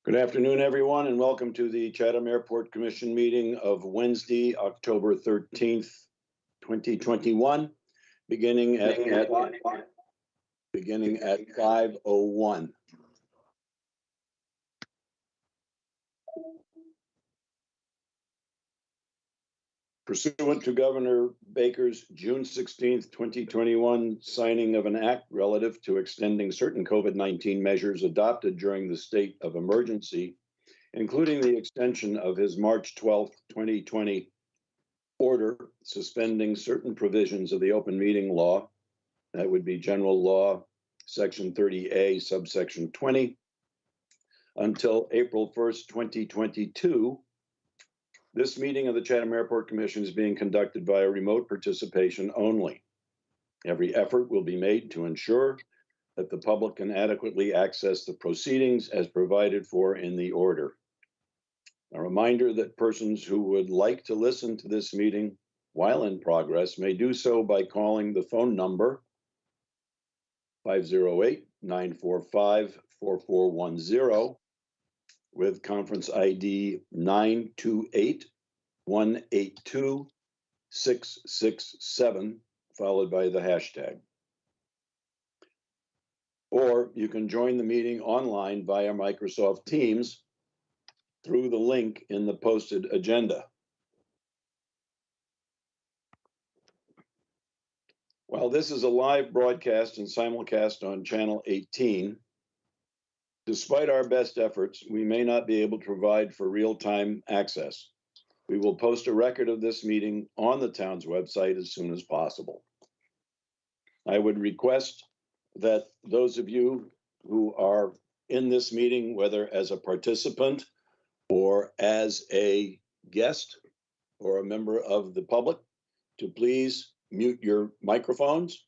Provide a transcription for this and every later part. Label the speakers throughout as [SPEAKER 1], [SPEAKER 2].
[SPEAKER 1] Good afternoon, everyone, and welcome to the Chatham Airport Commission meeting of Wednesday, October 13th, 2021, beginning at 5:01. Pursuant to Governor Baker's June 16th, 2021 signing of an act relative to extending certain COVID-19 measures adopted during the state of emergency, including the extension of his March 12th, 2020 order suspending certain provisions of the open meeting law, that would be general law, section 30A, subsection 20, until April 1st, 2022. This meeting of the Chatham Airport Commission is being conducted via remote participation only. Every effort will be made to ensure that the public can adequately access the proceedings as provided for in the order. A reminder that persons who would like to listen to this meeting while in progress may do so by calling the phone number 508-945-4410 with conference ID 928-182-667, followed by the hashtag. Or you can join the meeting online via Microsoft Teams through the link in the posted agenda. While this is a live broadcast and simulcast on Channel 18, despite our best efforts, we may not be able to provide for real-time access. We will post a record of this meeting on the town's website as soon as possible. I would request that those of you who are in this meeting, whether as a participant or as a guest or a member of the public, to please mute your microphones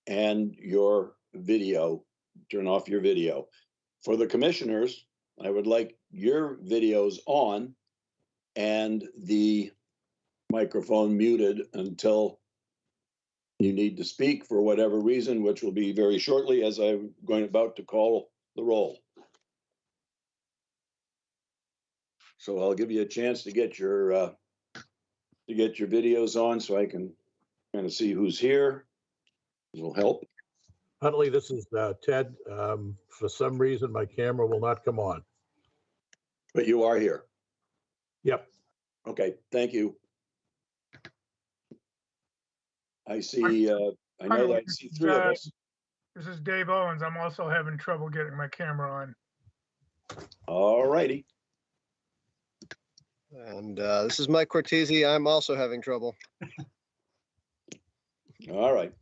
[SPEAKER 1] and your video, turn off your video. For the commissioners, I would like your videos on and the microphone muted until you need to speak for whatever reason, which will be very shortly as I'm about to call the roll. So I'll give you a chance to get your videos on so I can kind of see who's here. This will help.
[SPEAKER 2] Huntley, this is Ted. For some reason, my camera will not come on.
[SPEAKER 1] But you are here.
[SPEAKER 2] Yep.
[SPEAKER 1] Okay, thank you. I see, I know that I see three of us.
[SPEAKER 3] This is Dave Owens. I'm also having trouble getting my camera on.
[SPEAKER 1] All righty.
[SPEAKER 4] And this is Mike Cortese. I'm also having trouble.
[SPEAKER 1] All right.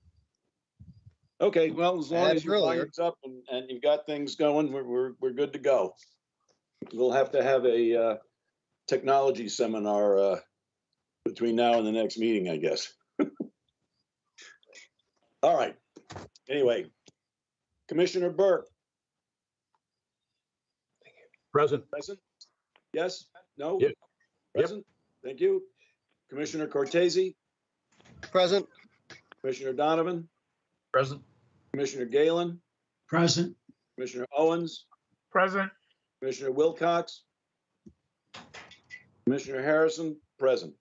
[SPEAKER 1] Okay, well, as long as your
[SPEAKER 4] earlier.
[SPEAKER 1] volume's up and you've got things going, we're good to go. We'll have to have a technology seminar between now and the next meeting, I guess. All right. Anyway, Commissioner Burke.
[SPEAKER 2] Present.
[SPEAKER 1] Present? Yes? No?
[SPEAKER 2] Yep.
[SPEAKER 1] Present? Thank you. Commissioner Cortese?
[SPEAKER 4] Present.
[SPEAKER 1] Commissioner Donovan?
[SPEAKER 5] Present.
[SPEAKER 1] Commissioner Galen?
[SPEAKER 5] Present.
[SPEAKER 1] Commissioner Owens?
[SPEAKER 3] Present.
[SPEAKER 1] Commissioner Wilcox? Commissioner Harrison? Present.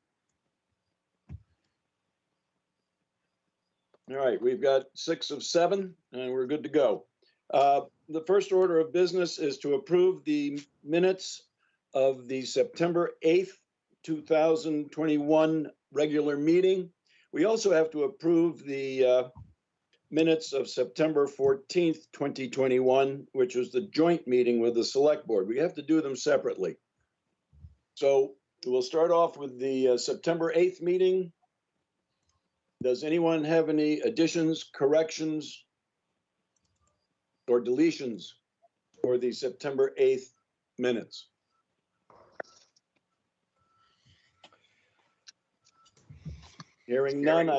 [SPEAKER 1] All right, we've got 6 of 7, and we're good to go. The first order of business is to approve the minutes of the September 8th, 2021 regular meeting. We also have to approve the minutes of September 14th, 2021, which was the joint meeting with the Select Board. We have to do them separately. So we'll start off with the September 8th meeting. Does anyone have any additions, corrections, or deletions for the September 8th minutes? Hearing none,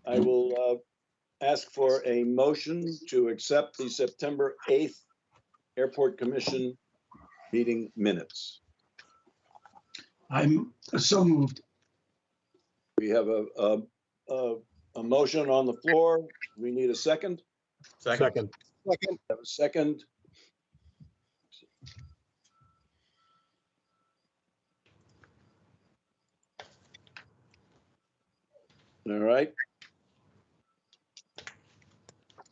[SPEAKER 1] I will ask for a motion to accept the September 8th Airport Commission meeting minutes.
[SPEAKER 5] I'm so moved.
[SPEAKER 1] We have a motion on the floor. We need a second.
[SPEAKER 2] Second.
[SPEAKER 1] Have a second. All right.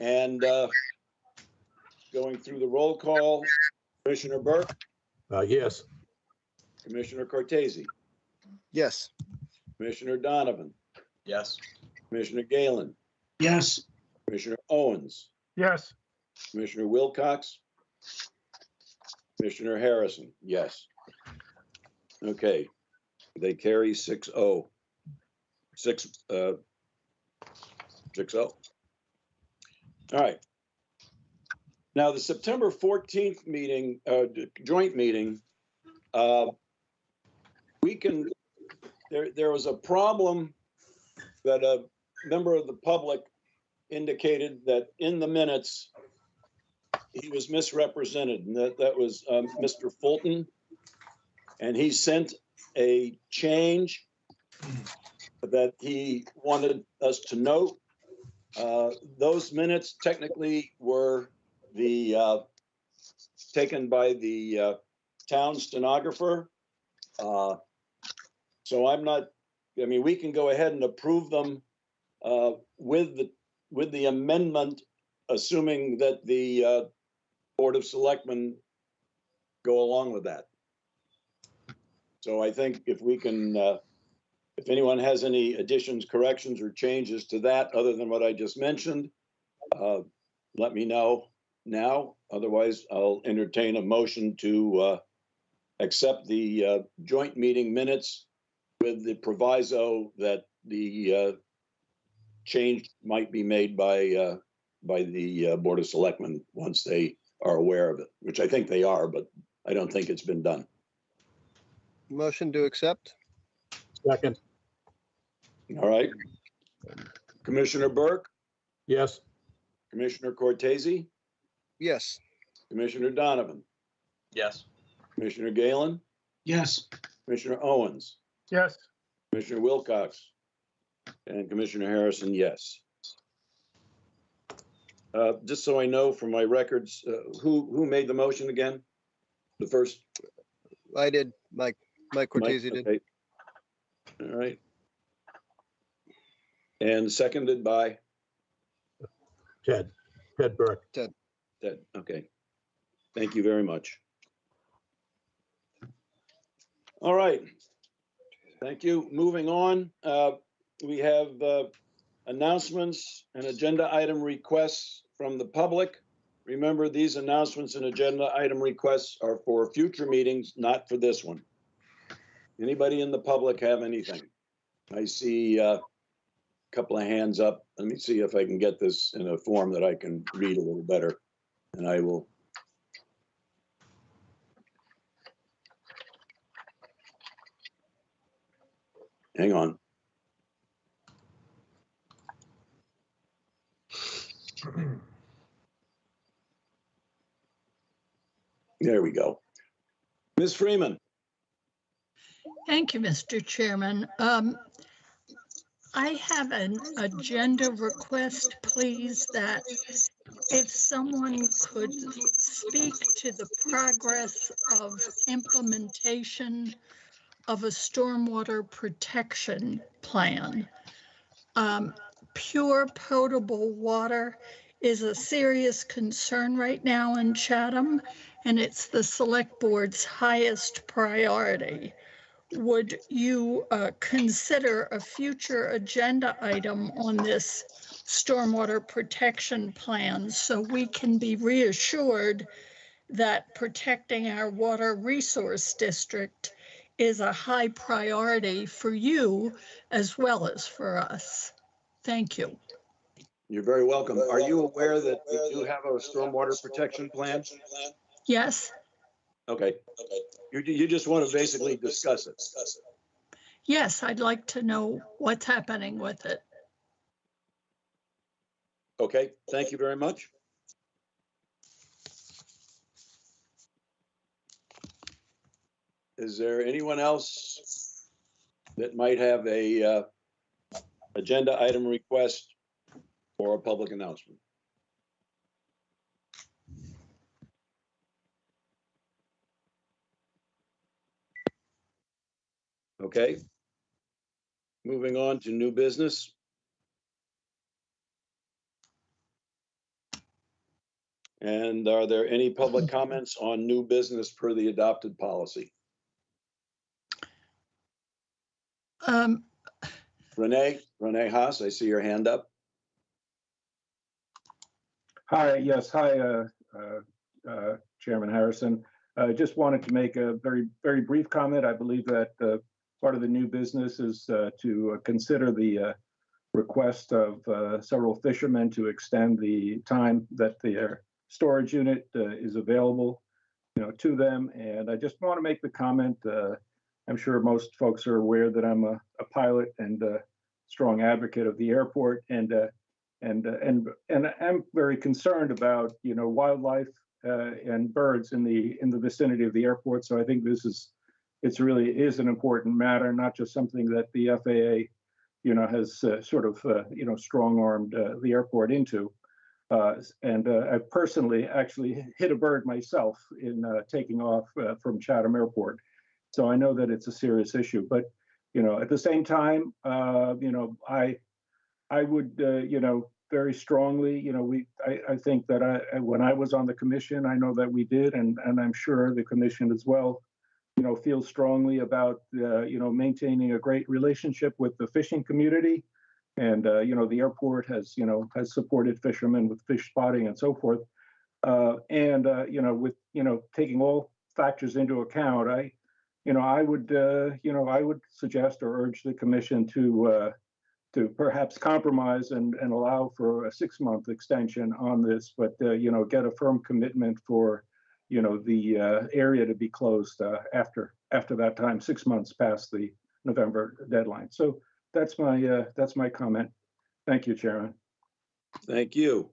[SPEAKER 1] And going through the roll call, Commissioner Burke,
[SPEAKER 2] Yes.
[SPEAKER 1] Commissioner Cortese,
[SPEAKER 4] Yes.
[SPEAKER 1] Commissioner Donovan,
[SPEAKER 5] Yes.
[SPEAKER 1] Commissioner Galen,
[SPEAKER 5] Yes.
[SPEAKER 1] Commissioner Owens,
[SPEAKER 3] Yes.
[SPEAKER 1] Commissioner Wilcox, Commissioner Harrison, yes. Okay, they carry 6-0. 6-0. All right. Now, the September 14th meeting, joint meeting, there was a problem that a member of the public indicated that in the minutes, he was misrepresented, and that was Mr. Fulton. And he sent a change that he wanted us to note. Those minutes technically were taken by the town stenographer. So we can go ahead and approve them with the amendment, assuming that the Board of Selectmen go along with that. So I think if we can, if anyone has any additions, corrections, or changes to that, other than what I just mentioned, let me know now. Otherwise, I'll entertain a motion to accept the joint meeting minutes with the proviso that the change might be made by the Board of Selectmen once they are aware of it, which I think they are, but I don't think it's been done.
[SPEAKER 4] Motion to accept?
[SPEAKER 2] Second.
[SPEAKER 1] All right. Commissioner Burke,
[SPEAKER 2] Yes.
[SPEAKER 1] Commissioner Cortese,
[SPEAKER 4] Yes.
[SPEAKER 1] Commissioner Donovan,
[SPEAKER 5] Yes.
[SPEAKER 1] Commissioner Galen,
[SPEAKER 5] Yes.
[SPEAKER 1] Commissioner Owens,
[SPEAKER 3] Yes.
[SPEAKER 1] Commissioner Wilcox, and Commissioner Harrison, yes. Just so I know from my records, who made the motion again? The first?
[SPEAKER 4] I did. Mike Cortese
[SPEAKER 1] Mike?
[SPEAKER 4] did.
[SPEAKER 1] Okay. All right. And seconded by
[SPEAKER 2] Ted Burke.
[SPEAKER 1] Ted. Okay. Thank you very much. All right. Thank you. Moving on, we have announcements and agenda item requests from the public. Remember, these announcements and agenda item requests are for future meetings, not for this one. Anybody in the public have anything? I see a couple of hands up. Let me see if I can get this in a form that I can read a little better, and I will. Hang on. There we go. Ms. Freeman.
[SPEAKER 6] Thank you, Mr. Chairman. I have an agenda request, please, that if someone could speak to the progress of implementation of a stormwater protection plan. Pure potable water is a serious concern right now in Chatham, and it's the select board's highest priority. Would you consider a future agenda item on this stormwater protection plan so we can be reassured that protecting our water resource district is a high priority for you as well as for us? Thank you.
[SPEAKER 1] You're very welcome. Are you aware that we do have a stormwater protection plan?
[SPEAKER 6] Yes?
[SPEAKER 1] Okay. You just want to basically discuss it.
[SPEAKER 6] Yes, I'd like to know what's happening with it.
[SPEAKER 1] Okay, thank you very much. Is there anyone else that might have a agenda item request or a public announcement? Okay. Moving on to new business. And are there any public comments on new business per the adopted policy? Renee Haas, I see your hand up.
[SPEAKER 7] Hi, yes, hi, Chairman Harrison. I just wanted to make a very brief comment. I believe that part of the new business is to consider the request of several fishermen to extend the time that their storage unit is available, to them. And I just want to make the comment. I'm sure most folks are aware that I'm a pilot and a strong advocate of the airport, and I'm very concerned about wildlife and birds in the vicinity of the airport. So I think it's really is an important matter, not just something that the FAA has sort of strong-armed the airport into. I personally actually hit a bird myself in taking off from Chatham Airport. So I know that it's a serious issue. But at the same time, I would very strongly, I think that when I was on the commission, I know that we did, and I'm sure the commission as well, feels strongly about maintaining a great relationship with the fishing community. And the airport has supported fishermen with fish spotting and so forth. With taking all factors into account, I would suggest or urge the commission to perhaps compromise and allow for a 6-month extension on this, but get a firm commitment for the area to be closed after that time, 6 months past the November deadline. So that's my comment. Thank you, Chairman.
[SPEAKER 1] Thank you.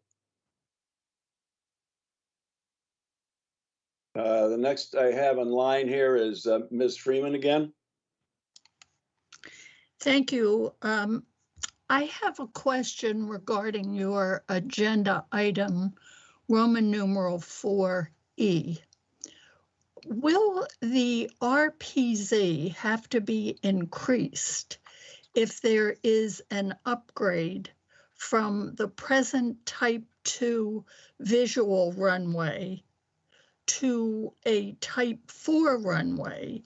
[SPEAKER 1] The next I have in line here is Ms. Freeman again.
[SPEAKER 6] Thank you. I have a question regarding your agenda item, Roman numeral 4E. Will the RPZ have to be increased if there is an upgrade from the present Type 2 visual runway to a Type 4 runway,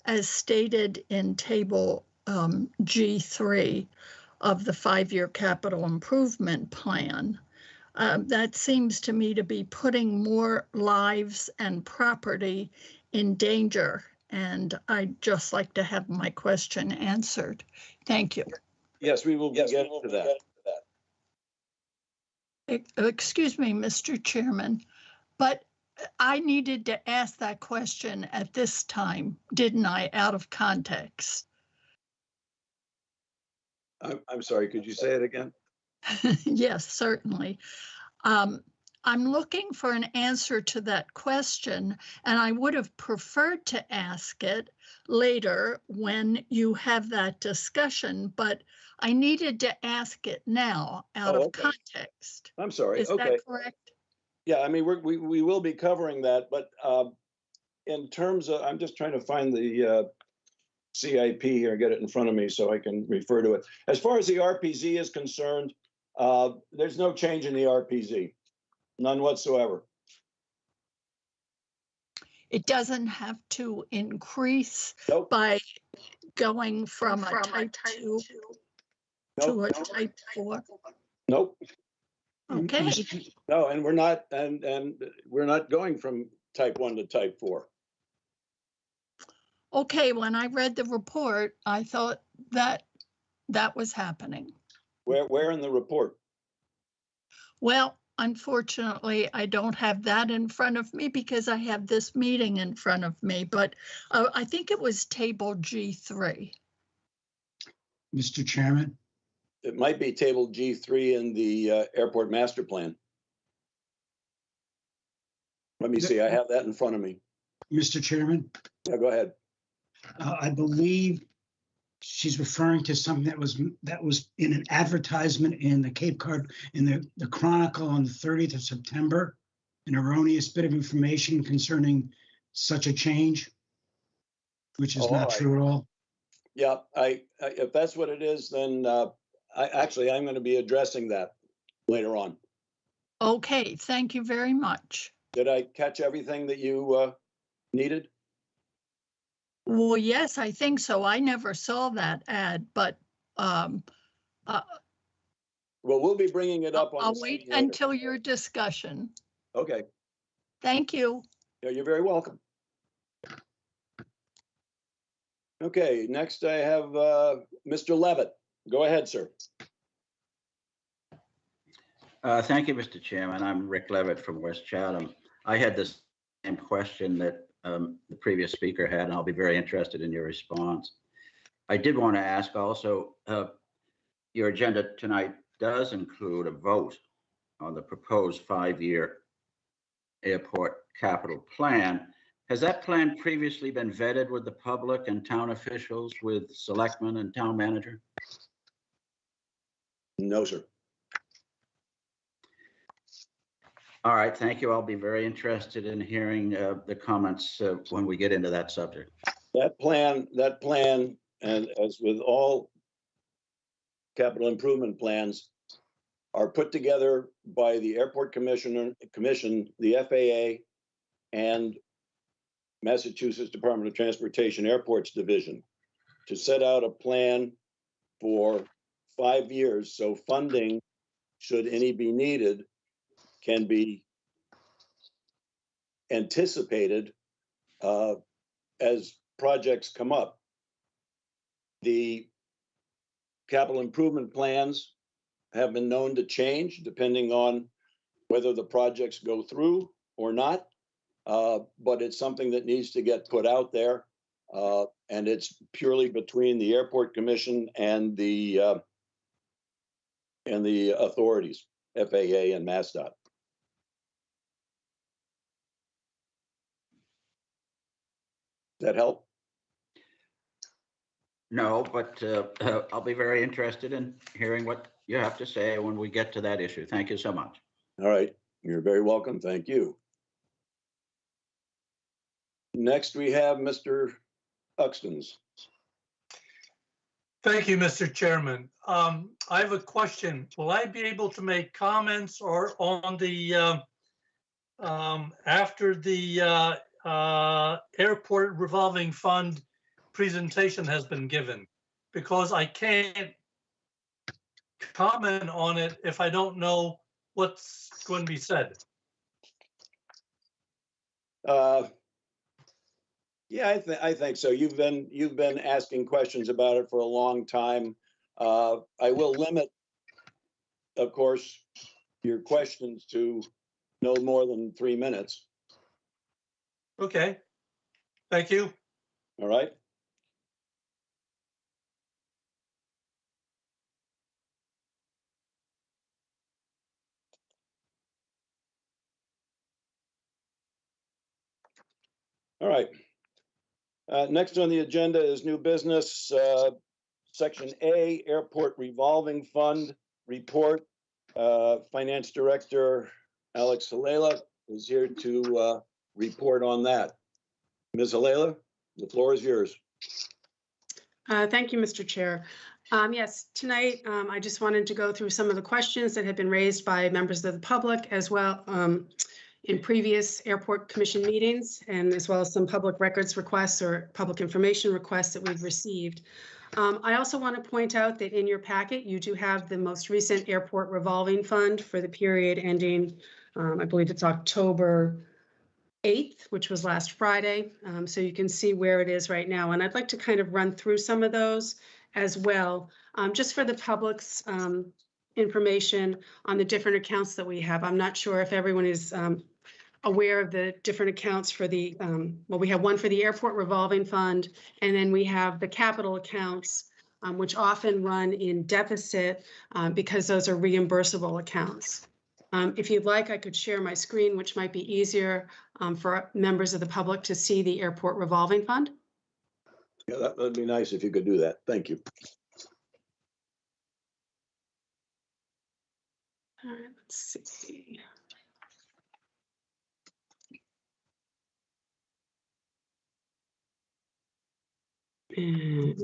[SPEAKER 6] as stated in Table G3 of the 5-year capital improvement plan? That seems to me to be putting more lives and property in danger. And I'd just like to have my question answered. Thank you.
[SPEAKER 1] Yes, we will get to that.
[SPEAKER 6] Excuse me, Mr. Chairman, but I needed to ask that question at this time, didn't I, out of context?
[SPEAKER 1] I'm sorry, could you say it again?
[SPEAKER 6] Yes, certainly. I'm looking for an answer to that question, and I would have preferred to ask it later when you have that discussion, but I needed to ask it now out of context.
[SPEAKER 1] I'm sorry.
[SPEAKER 6] Is
[SPEAKER 1] Okay.
[SPEAKER 6] that correct?
[SPEAKER 1] Yeah, I mean, we will be covering that, but in terms of, I'm just trying to find the CIP here, get it in front of me so I can refer to it. As far as the RPZ is concerned, there's no change in the RPZ, none whatsoever.
[SPEAKER 6] It doesn't have to increase
[SPEAKER 1] Nope.
[SPEAKER 6] by going from a Type 2 to a Type 4?
[SPEAKER 1] Nope.
[SPEAKER 6] Okay.
[SPEAKER 1] No, and we're not going from Type 1 to Type 4.
[SPEAKER 6] Okay, when I read the report, I thought that was happening.
[SPEAKER 1] Where in the report?
[SPEAKER 6] Well, unfortunately, I don't have that in front of me because I have this meeting in front of me, but I think it was Table G3.
[SPEAKER 5] Mr. Chairman,
[SPEAKER 1] It might be Table G3 in the airport master plan. Let me see, I have that in front of me.
[SPEAKER 5] Mr. Chairman,
[SPEAKER 1] Yeah, go ahead.
[SPEAKER 5] I believe she's referring to something that was in an advertisement in the Cape Cod, in the Chronicle on the 30th of September, an erroneous bit of information concerning such a change, which is not true at all.
[SPEAKER 1] Yeah, if that's what it is, then I'm going to be addressing that later on.
[SPEAKER 6] Okay, thank you very much.
[SPEAKER 1] Did I catch everything that you needed?
[SPEAKER 6] Well, yes, I think so. I never saw that ad, but um, uh,
[SPEAKER 1] Well, we'll be bringing it up on
[SPEAKER 6] I'll
[SPEAKER 1] the
[SPEAKER 6] wait
[SPEAKER 1] screen later.
[SPEAKER 6] until your discussion.
[SPEAKER 1] Okay.
[SPEAKER 6] Thank you.
[SPEAKER 1] Yeah, you're very welcome. Okay, next I have Mr. Levitt. Go ahead, sir.
[SPEAKER 8] Thank you, Mr. Chairman. I'm Rick Levitt from West Chatham. I had the same question that the previous speaker had, and I'll be very interested in your response. I did want to ask also, your agenda tonight does include a vote on the proposed 5-year airport capital plan. Has that plan previously been vetted with the public and town officials, with selectmen and town manager?
[SPEAKER 1] No, sir.
[SPEAKER 8] All right, thank you. I'll be very interested in hearing the comments when we get into that subject.
[SPEAKER 1] That plan, and as with all capital improvement plans, are put together by the Airport Commission, the FAA, and Massachusetts Department of Transportation Airports Division to set out a plan for 5 years. So funding, should any be needed, can be anticipated as projects come up. The capital improvement plans have been known to change depending on whether the projects go through or not, but it's something that needs to get put out there, and it's purely between the Airport Commission and the authorities, FAA and MassDOT. That help?
[SPEAKER 8] No, but I'll be very interested in hearing what you have to say when we get to that issue. Thank you so much.
[SPEAKER 1] All right, you're very welcome. Thank you. Next, we have Mr. Uxtons.
[SPEAKER 9] Thank you, Mr. Chairman. I have a question. Will I be able to make comments or on the after the airport revolving fund presentation has been given? Because I can't comment on it if I don't know what's going to be said.
[SPEAKER 1] Yeah, I think so. You've been asking questions about it for a long time. I will limit, of course, your questions to no more than 3 minutes.
[SPEAKER 9] Okay. Thank you.
[SPEAKER 1] All right. All right. Next on the agenda is new business, Section A, Airport Revolving Fund Report. Finance Director Alex Halela is here to report on that. Ms. Halela, the floor is yours.
[SPEAKER 10] Thank you, Mr. Chair. Yes, tonight I just wanted to go through some of the questions that have been raised by members of the public as well in previous Airport Commission meetings, and as well as some public records requests or public information requests that we've received. I also want to point out that in your packet, you do have the most recent Airport Revolving Fund for the period ending, I believe it's October 8th, which was last Friday. So you can see where it is right now. And I'd like to kind of run through some of those as well, just for the public's information on the different accounts that we have. I'm not sure if everyone is aware of the different accounts for the, well, we have one for the Airport Revolving Fund, and then we have the capital accounts, which often run in deficit because those are reimbursable accounts. If you'd like, I could share my screen, which might be easier for members of the public to see the Airport Revolving Fund.
[SPEAKER 1] Yeah, that would be nice if you could do that. Thank you.
[SPEAKER 10] All right, let's see. And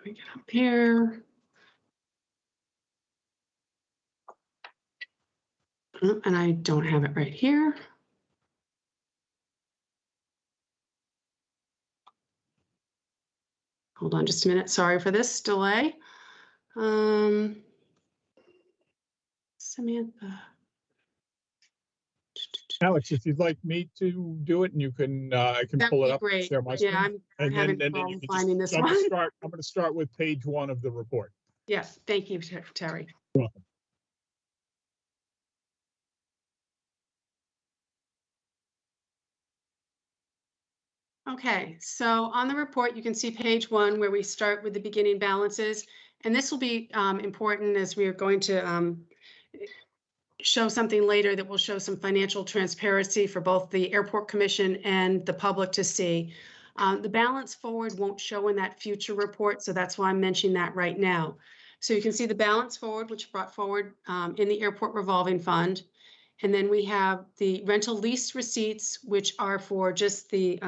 [SPEAKER 10] we get up here. And I don't have it right here. Hold on just a minute. Sorry for this delay. Samantha.
[SPEAKER 11] Alex, if you'd like me to do it, and you can, I can
[SPEAKER 10] That'd
[SPEAKER 11] pull it
[SPEAKER 10] be
[SPEAKER 11] up,
[SPEAKER 10] great.
[SPEAKER 11] share my
[SPEAKER 10] Yeah,
[SPEAKER 11] screen.
[SPEAKER 10] I'm
[SPEAKER 11] And
[SPEAKER 10] having
[SPEAKER 11] then you
[SPEAKER 10] trouble
[SPEAKER 11] can
[SPEAKER 10] finding
[SPEAKER 11] just,
[SPEAKER 10] this
[SPEAKER 11] I'm gonna
[SPEAKER 10] one.
[SPEAKER 11] start, I'm gonna start with page 1 of the report.
[SPEAKER 10] Yes, thank you, Terry. Okay, so on the report, you can see page 1 where we start with the beginning balances. And this will be important as we are going to show something later that will show some financial transparency for both the Airport Commission and the public to see. The balance forward won't show in that future report, so that's why I'm mentioning that right now. So you can see the balance forward, which brought forward in the Airport Revolving Fund. And then we have the rental lease receipts, which are for just the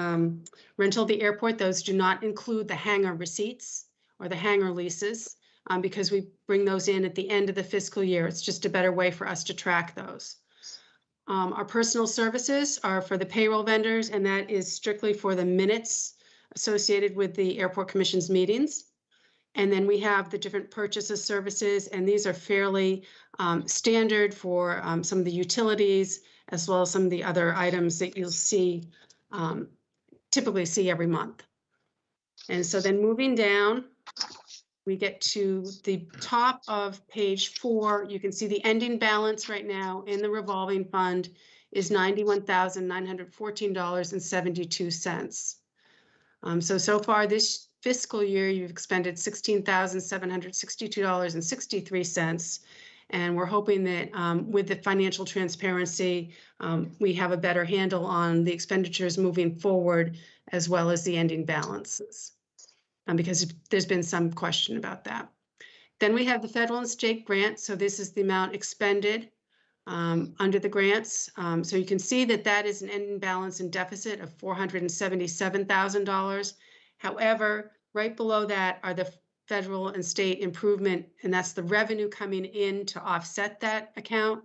[SPEAKER 10] rental of the airport. Those do not include the hangar receipts or the hangar leases because we bring those in at the end of the fiscal year. It's just a better way for us to track those. Our personal services are for the payroll vendors, and that is strictly for the minutes associated with the Airport Commission's meetings. And then we have the different purchases services, and these are fairly standard for some of the utilities, as well as some of the other items that you'll see, typically see every month. And so then moving down, we get to the top of page 4. You can see the ending balance right now in the revolving fund is $91,914.72. So far this fiscal year, you've expended $16,762.63. And we're hoping that with the financial transparency, we have a better handle on the expenditures moving forward, as well as the ending balances, because there's been some question about that. Then we have the federal and state grants. So this is the amount expended under the grants. So you can see that that is an ending balance and deficit of $477,000. However, right below that are the federal and state improvement, and that's the revenue coming in to offset that account,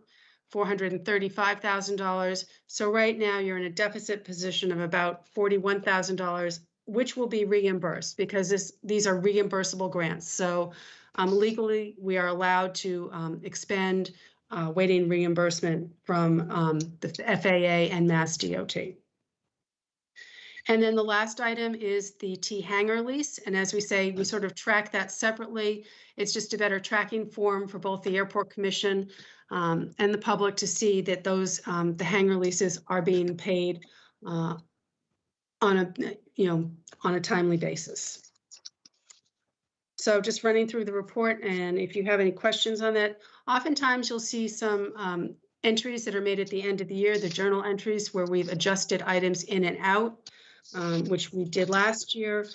[SPEAKER 10] $435,000. So right now you're in a deficit position of about $41,000, which will be reimbursed because these are reimbursable grants. So legally, we are allowed to expend waiting reimbursement from the FAA and Mass DOT. And then the last item is the T hangar lease. And as we say, we sort of track that separately. It's just a better tracking form for both the Airport Commission and the public to see that those the hangar leases are being paid on a timely basis. So just running through the report, and if you have any questions on that, oftentimes you'll see some entries that are made at the end of the year, the journal entries where we've adjusted items in and out, which we did last year,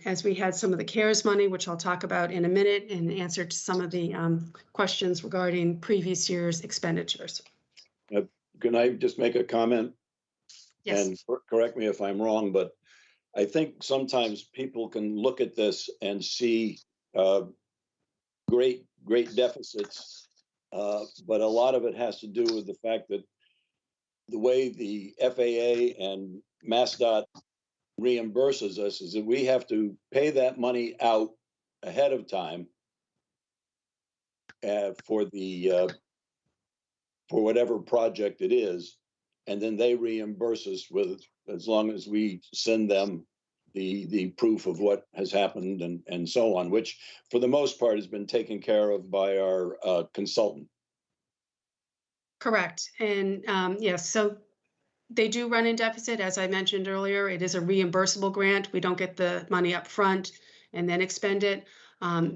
[SPEAKER 10] as we had some of the CARES money, which I'll talk about in a minute, in answer to some of the questions regarding previous year's expenditures.
[SPEAKER 1] Can I just make a comment?
[SPEAKER 10] Yes.
[SPEAKER 1] And correct me if I'm wrong, but I think sometimes people can look at this and see great deficits, but a lot of it has to do with the fact that the way the FAA and MassDOT reimburses us is that we have to pay that money out ahead of time for whatever project it is, and then they reimburse us with, as long as we send them the proof of what has happened and so on, which for the most part has been taken care of by our consultant.
[SPEAKER 10] Correct. And yes, so they do run in deficit. As I mentioned earlier, it is a reimbursable grant. We don't get the money up front and then expend it.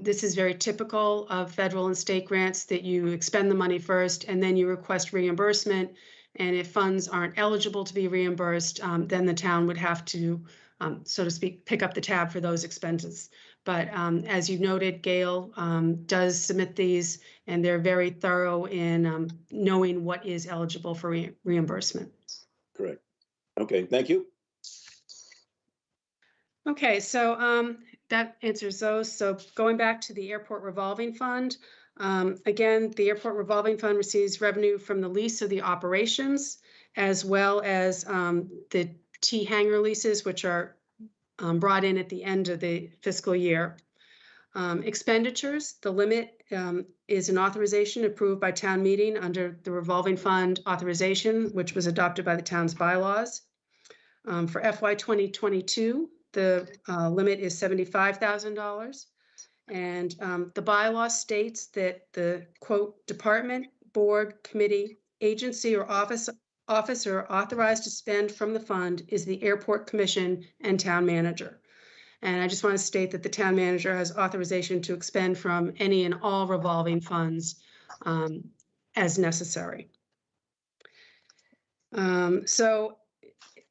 [SPEAKER 10] This is very typical of federal and state grants, that you expend the money first and then you request reimbursement. And if funds aren't eligible to be reimbursed, then the town would have to, so to speak, pick up the tab for those expenses. But as you noted, Gail does submit these, and they're very thorough in knowing what is eligible for reimbursement.
[SPEAKER 1] Correct. Okay, thank you.
[SPEAKER 10] Okay, so that answers those. So going back to the airport revolving fund, Again, the airport revolving fund receives revenue from the lease of the operations, as well as the T hangar leases, which are brought in at the end of the fiscal year. Expenditures, the limit is an authorization approved by town meeting under the revolving fund authorization, which was adopted by the town's bylaws. For FY 2022, the limit is $75,000. And the bylaw states that the quote, department, board, committee, agency, or officer authorized to spend from the fund is the airport commission and town manager. And I just want to state that the town manager has authorization to expend from any and all revolving funds as necessary. So,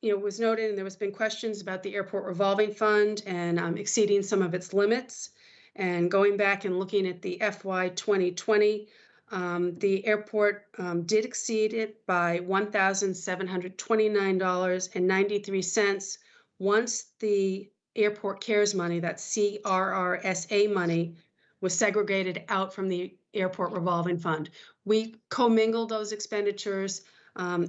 [SPEAKER 10] it was noted, and there was been questions about the airport revolving fund and exceeding some of its limits. And going back and looking at the FY 2020, the airport did exceed it by $1,729.93 once the airport cares money, that CRRSA money, was segregated out from the airport revolving fund. We commingled those expenditures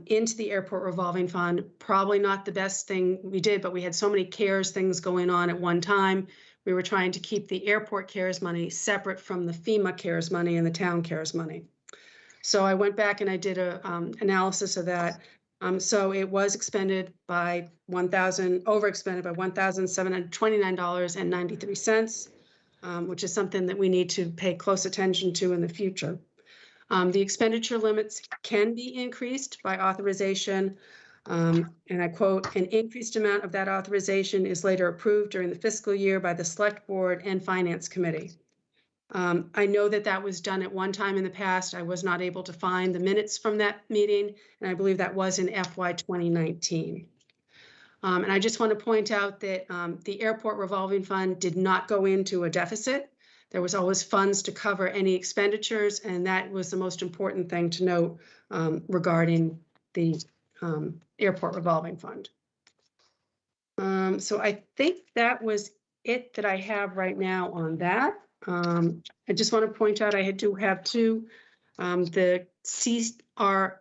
[SPEAKER 10] into the airport revolving fund. Probably not the best thing we did, but we had so many cares things going on at one time. We were trying to keep the airport cares money separate from the FEMA cares money and the town cares money. So I went back and I did a analysis of that. So it was expended by overexpended by $1,729.93, which is something that we need to pay close attention to in the future. The expenditure limits can be increased by authorization. And I quote, an increased amount of that authorization is later approved during the fiscal year by the select board and finance committee. I know that that was done at one time in the past. I was not able to find the minutes from that meeting, and I believe that was in FY 2019. And I just want to point out that the airport revolving fund did not go into a deficit. There was always funds to cover any expenditures, and that was the most important thing to note regarding the airport revolving fund. So I think that was it that I have right now on that. I just want to point out I do have two, the CRRSA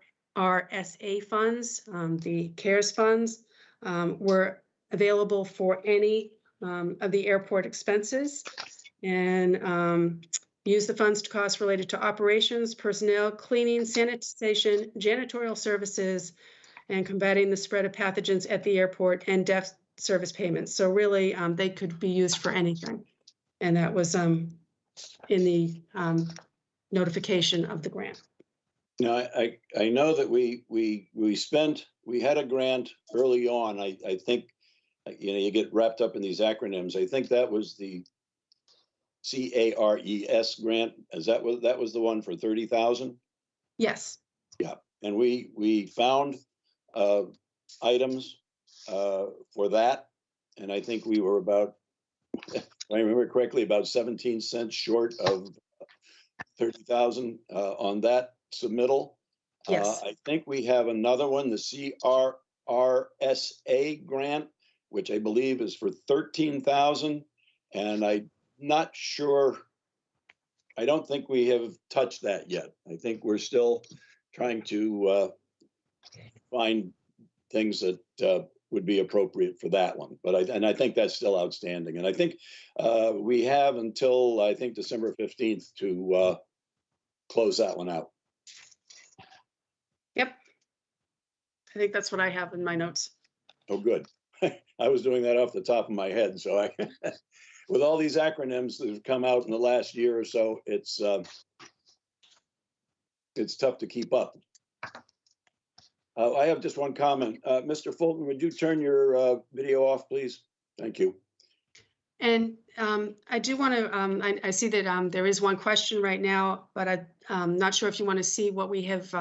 [SPEAKER 10] funds, the CARES funds were available for any of the airport expenses, and use the funds to costs related to operations, personnel, cleaning, sanitization, janitorial services, and combating the spread of pathogens at the airport, and debt service payments. So really, they could be used for anything. And that was in the notification of the grant.
[SPEAKER 1] Now, I know that we had a grant early on. I think, you get wrapped up in these acronyms. I think that was the CARES grant. That was the one for 30,000?
[SPEAKER 10] Yes.
[SPEAKER 1] Yeah, and we found items for that, and I think we were about, if I remember correctly, about 17 cents short of 30,000 on that submittal.
[SPEAKER 10] Yes.
[SPEAKER 1] I think we have another one, the CRRSA grant, which I believe is for 13,000, and I'm not sure. I don't think we have touched that yet. I think we're still trying to find things that would be appropriate for that one. But I think that's still outstanding. And I think we have until, I think, December 15th to close that one out.
[SPEAKER 10] Yep. I think that's what I have in my notes.
[SPEAKER 1] Oh, good. I was doing that off the top of my head. So with all these acronyms that have come out in the last year or so, it's tough to keep up. I have just one comment. Mr. Fulton, would you turn your video off, please? Thank you.
[SPEAKER 10] And I do want to, I see that there is one question right now, but I'm not sure if you want to see what we have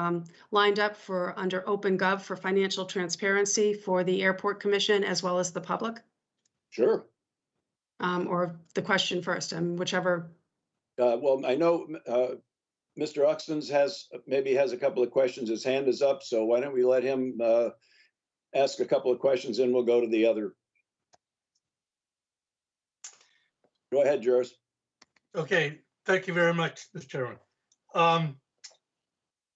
[SPEAKER 10] lined up for under OpenGov for financial transparency for the Airport Commission as well as the public.
[SPEAKER 1] Sure.
[SPEAKER 10] Or the question first, whichever.
[SPEAKER 1] Well, I know Mr. Uxton maybe has a couple of questions. His hand is up, so why don't we let him ask a couple of questions, and we'll go to the other. Go ahead, Juris.
[SPEAKER 9] Okay, Thank you very much, Mr. Chairman.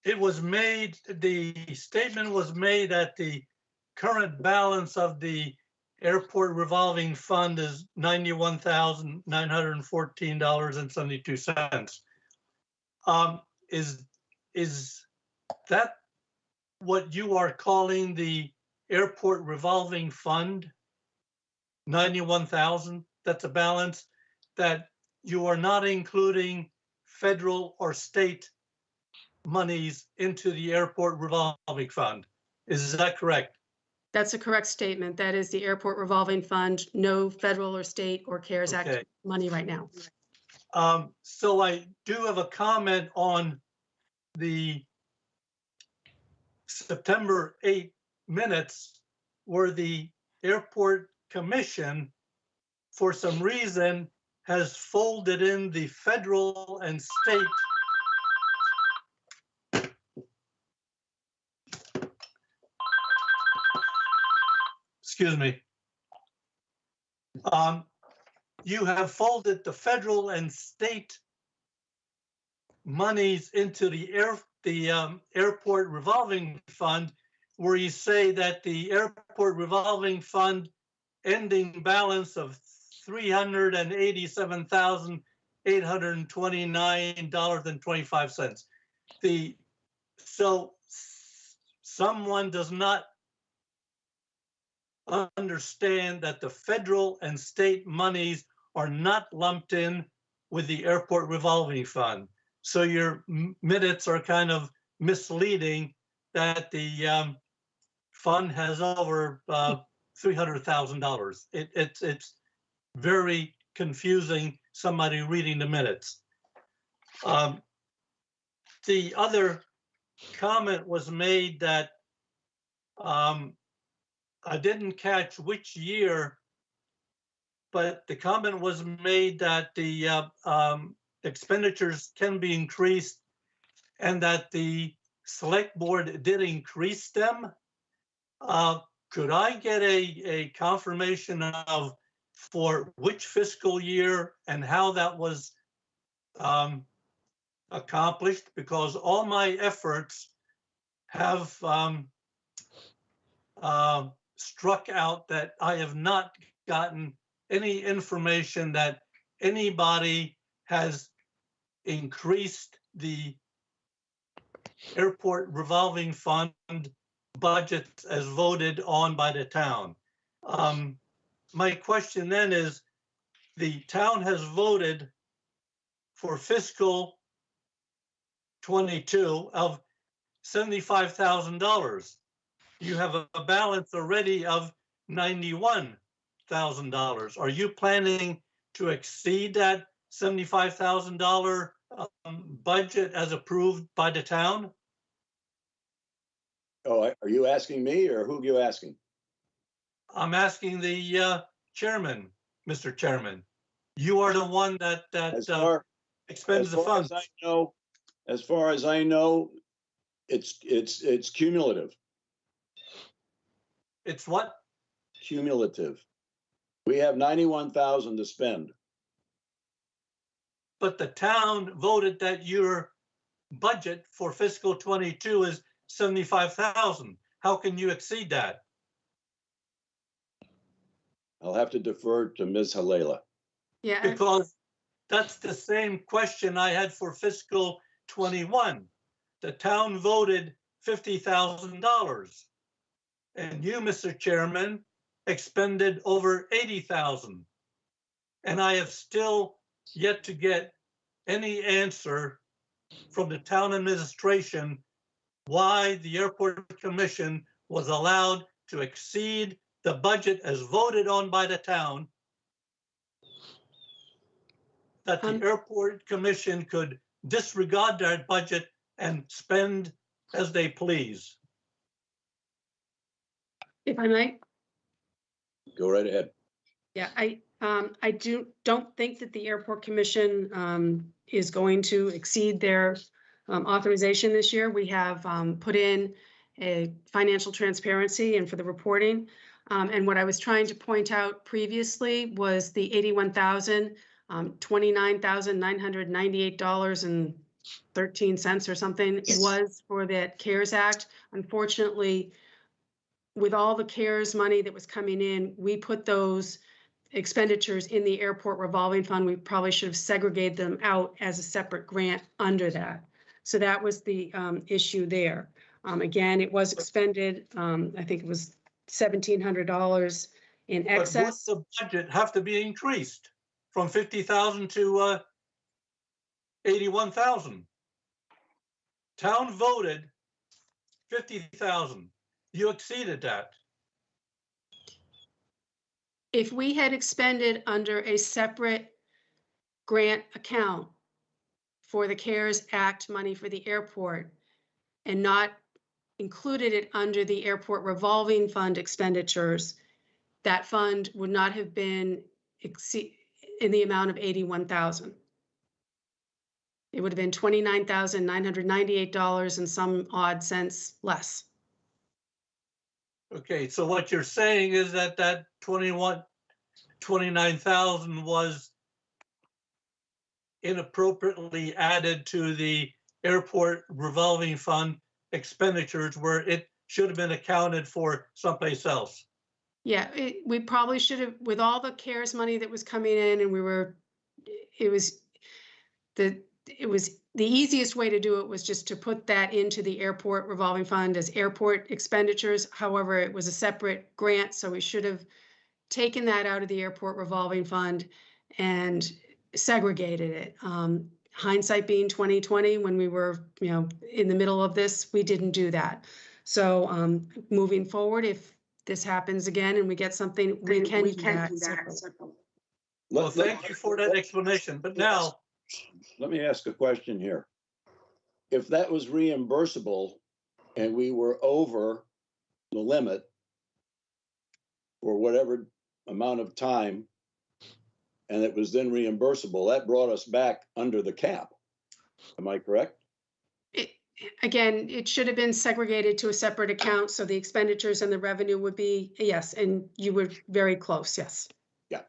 [SPEAKER 9] It was made, the statement was made that the current balance of the airport revolving fund is $91,914.72. Is that what you are calling the airport revolving fund? 91,000, that's a balance that you are not including federal or state monies into the airport revolving fund. Is that correct?
[SPEAKER 10] That's a correct statement. That is the airport revolving fund, no federal or state or CARES Act
[SPEAKER 9] Okay.
[SPEAKER 10] money right now.
[SPEAKER 9] So I do have a comment on the September 8 minutes where the airport commission, for some reason, has folded in the federal and state excuse me. You have folded the federal and state monies into the airport revolving fund, where you say that the airport revolving fund ending balance of $387,829.25. So someone does not understand that the federal and state monies are not lumped in with the airport revolving fund. So your minutes are kind of misleading that the fund has over $300,000. It's very confusing, somebody reading the minutes. The other comment was made that I didn't catch which year, but the comment was made that the expenditures can be increased and that the select board did increase them. Could I get a confirmation of for which fiscal year and how that was accomplished? Because all my efforts have struck out that I have not gotten any information that anybody has increased the airport revolving fund budget as voted on by the town. My question then is, the town has voted for fiscal 22 of $75,000. You have a balance already of $91,000. Are you planning to exceed that $75,000 budget as approved by the town?
[SPEAKER 1] Oh, are you asking me or who are you asking?
[SPEAKER 9] I'm asking the chairman, Mr. Chairman. You are the one that expends the funds.
[SPEAKER 1] As far as I know, it's cumulative.
[SPEAKER 9] It's what?
[SPEAKER 1] Cumulative. We have 91,000 to spend.
[SPEAKER 9] But the town voted that your budget for fiscal 22 is 75,000. How can you exceed that?
[SPEAKER 1] I'll have to defer to Ms. Halela.
[SPEAKER 10] Yeah.
[SPEAKER 9] Because that's the same question I had for fiscal 21. The town voted $50,000. And you, Mr. Chairman, expended over 80,000. And I have still yet to get any answer from the town administration why the airport commission was allowed to exceed the budget as voted on by the town, that the airport commission could disregard that budget and spend as they please.
[SPEAKER 10] If I might.
[SPEAKER 1] Go right ahead.
[SPEAKER 10] Yeah, I don't think that the airport commission is going to exceed their authorization this year. We have put in a financial transparency and for the reporting. And what I was trying to point out previously was the 81,000 $29,998.13 or something was for that CARES Act. Unfortunately, with all the CARES money that was coming in, we put those expenditures in the airport revolving fund. We probably should have segregated them out as a separate grant under that. So that was the issue there. Again, it was expended. I think it was $1,700 in
[SPEAKER 9] But would
[SPEAKER 10] excess.
[SPEAKER 9] the budget have to be increased from 50,000 to 81,000? Town voted 50,000. You exceeded that.
[SPEAKER 10] If we had expended under a separate grant account for the CARES Act money for the airport and not included it under the airport revolving fund expenditures, that fund would not have been in the amount of 81,000. It would have been $29,998 and some odd cents less.
[SPEAKER 9] Okay, so what you're saying is that 29,000 was inappropriately added to the airport revolving fund expenditures where it should have been accounted for someplace else.
[SPEAKER 10] Yeah, we probably should have, with all the CARES money that was coming in, and it was the easiest way to do it was just to put that into the airport revolving fund as airport expenditures. However, it was a separate grant, so we should have taken that out of the airport revolving fund and segregated it. Hindsight being 2020, when we were, in the middle of this, we didn't do that. So moving forward, if this happens again and we get something, we can do that.
[SPEAKER 9] Well, thank you for that explanation. But now,
[SPEAKER 1] let me ask a question here. If that was reimbursable and we were over the limit for whatever amount of time, and it was then reimbursable, that brought us back under the cap. Am I correct?
[SPEAKER 10] Again, it should have been segregated to a separate account, so the expenditures and the revenue would be, yes, and you were very close, yes.
[SPEAKER 1] Yeah.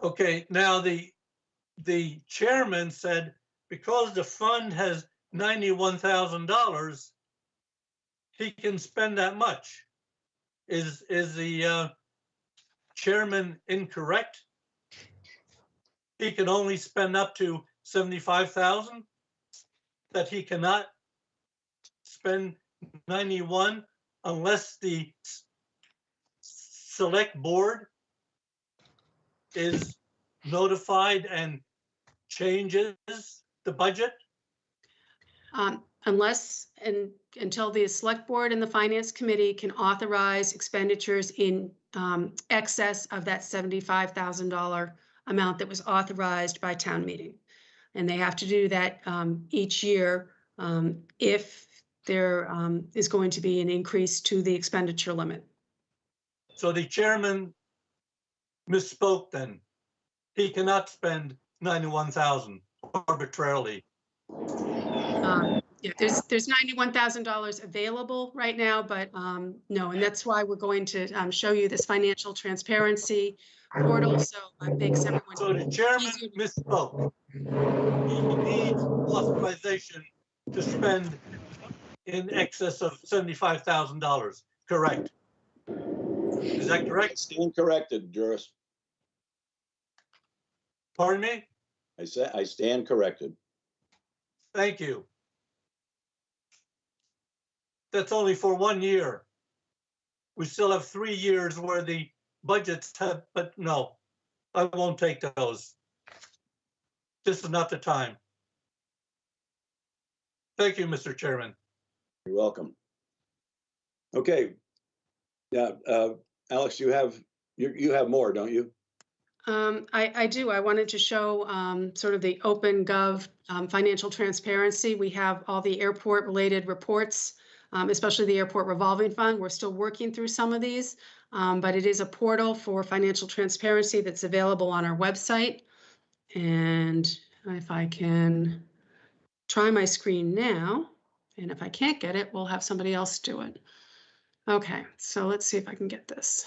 [SPEAKER 9] okay, now the chairman said, because the fund has $91,000, he can spend that much. Is the chairman incorrect? He can only spend up to 75,000, that he cannot spend 91 unless the select board is notified and changes the budget?
[SPEAKER 10] Unless and until the select board and the finance committee can authorize expenditures in excess of that $75,000 amount that was authorized by town meeting. And they have to do that each year if there is going to be an increase to the expenditure limit.
[SPEAKER 9] So the chairman misspoke then. He cannot spend 91,000 arbitrarily.
[SPEAKER 10] Yeah, there's $91,000 available right now, but no, and that's why we're going to show you this financial transparency portal, so it makes everyone.
[SPEAKER 9] So the chairman misspoke. He needs authorization to spend in excess of $75,000, correct? Is that correct?
[SPEAKER 1] Stand corrected, Juris.
[SPEAKER 9] Pardon me?
[SPEAKER 1] I stand corrected.
[SPEAKER 9] Thank you. That's only for 1 year. We still have 3 years where the budgets have, but no, I won't take those. This is not the time. Thank you, Mr. Chairman.
[SPEAKER 1] You're welcome. Okay. Yeah, Alex, you have more, don't you?
[SPEAKER 10] I do. I wanted to show sort of the open gov financial transparency. We have all the airport related reports, especially the airport revolving fund. We're still working through some of these, but it is a portal for financial transparency that's available on our website. And if I can try my screen now, and if I can't get it, we'll have somebody else do it. Okay, so let's see if I can get this.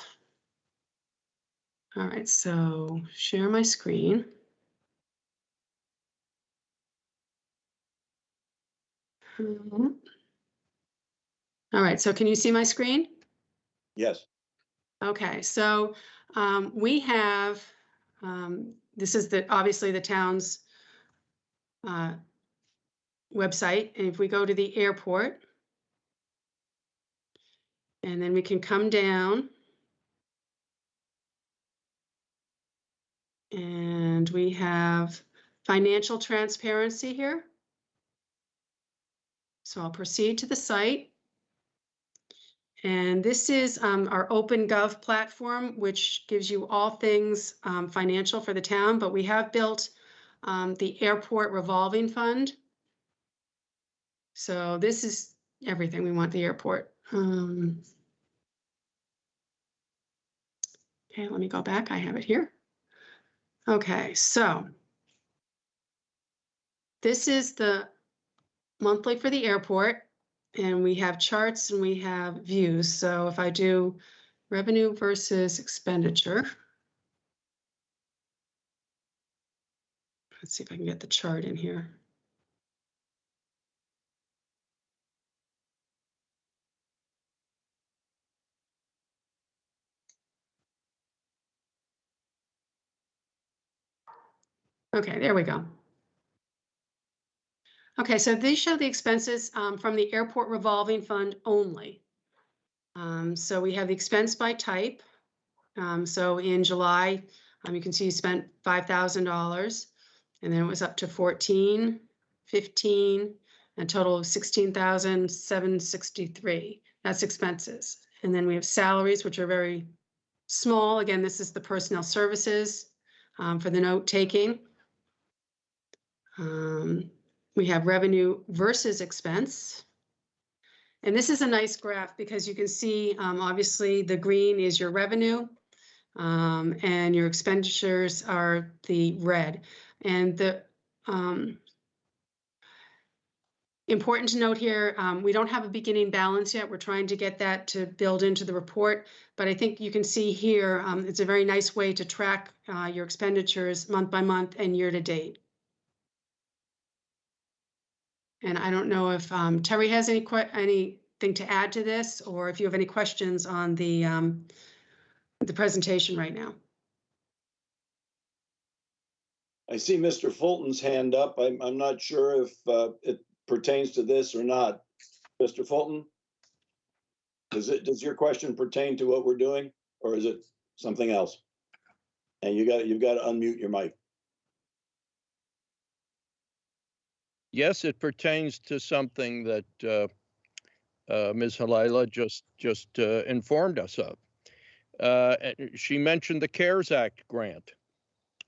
[SPEAKER 10] All right, so share my screen. All right, so can you see my screen?
[SPEAKER 1] Yes.
[SPEAKER 10] Okay, so we have, this is obviously the town's website. And if we go to the airport, and then we can come down, and we have financial transparency here. So I'll proceed to the site. And this is our OpenGov platform, which gives you all things financial for the town, but we have built the airport revolving fund. So this is everything we want the airport. Okay, let me go back. I have it here. Okay, so this is the monthly for the airport, and we have charts and we have views. So if I do revenue versus expenditure, let's see if I can get the chart in here. Okay, there we go. Okay, so these show the expenses from the airport revolving fund only. So we have the expense by type. So in July, you can see you spent $5,000, and then it was up to 14, 15, a total of 16,763. That's expenses. And then we have salaries, which are very small. Again, this is the personnel services for the note taking. We have revenue versus expense. And this is a nice graph because you can see, obviously, the green is your revenue and your expenditures are the red. And the important to note here, we don't have a beginning balance yet. We're trying to get that to build into the report. But I think you can see here, it's a very nice way to track your expenditures month by month and year to date. And I don't know if Terry has anything to add to this, or if you have any questions on the presentation right now.
[SPEAKER 1] I see Mr. Fulton's hand up. I'm not sure if it pertains to this or not. Mr. Fulton, does your question pertain to what we're doing, or is it something else? And you've got to unmute your mic.
[SPEAKER 12] Yes, it pertains to something that Ms. Halila just informed us of. She mentioned the CARES Act grant.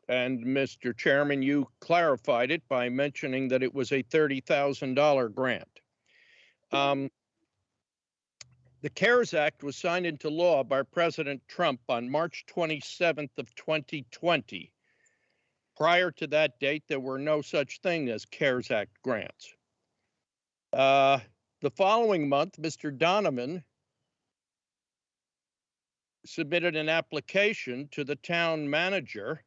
[SPEAKER 12] And Mr. Chairman, you clarified it by mentioning that it was a $30,000 grant. The CARES Act was signed into law by President Trump on March 27th of 2020. Prior to that date, there were no such thing as CARES Act grants. The following month, Mr. Donovan submitted an application to the town manager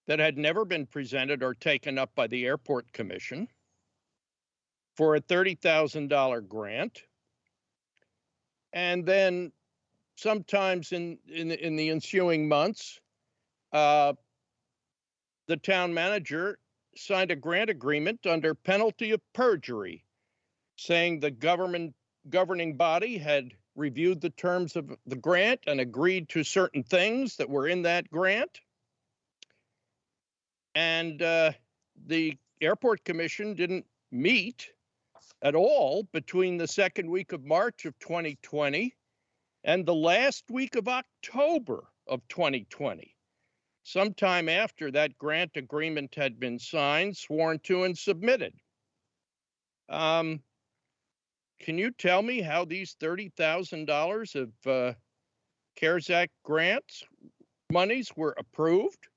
[SPEAKER 12] that had never been presented or taken up by the Airport Commission for a $30,000 grant. And then sometimes in the ensuing months, the town manager signed a grant agreement under penalty of perjury, saying the governing body had reviewed the terms of the grant and agreed to certain things that were in that grant. And the Airport Commission didn't meet at all between the second week of March of 2020 and the last week of October of 2020. Sometime after that grant agreement had been signed, sworn to, and submitted. Can you tell me how these $30,000 of CARES Act grants monies were approved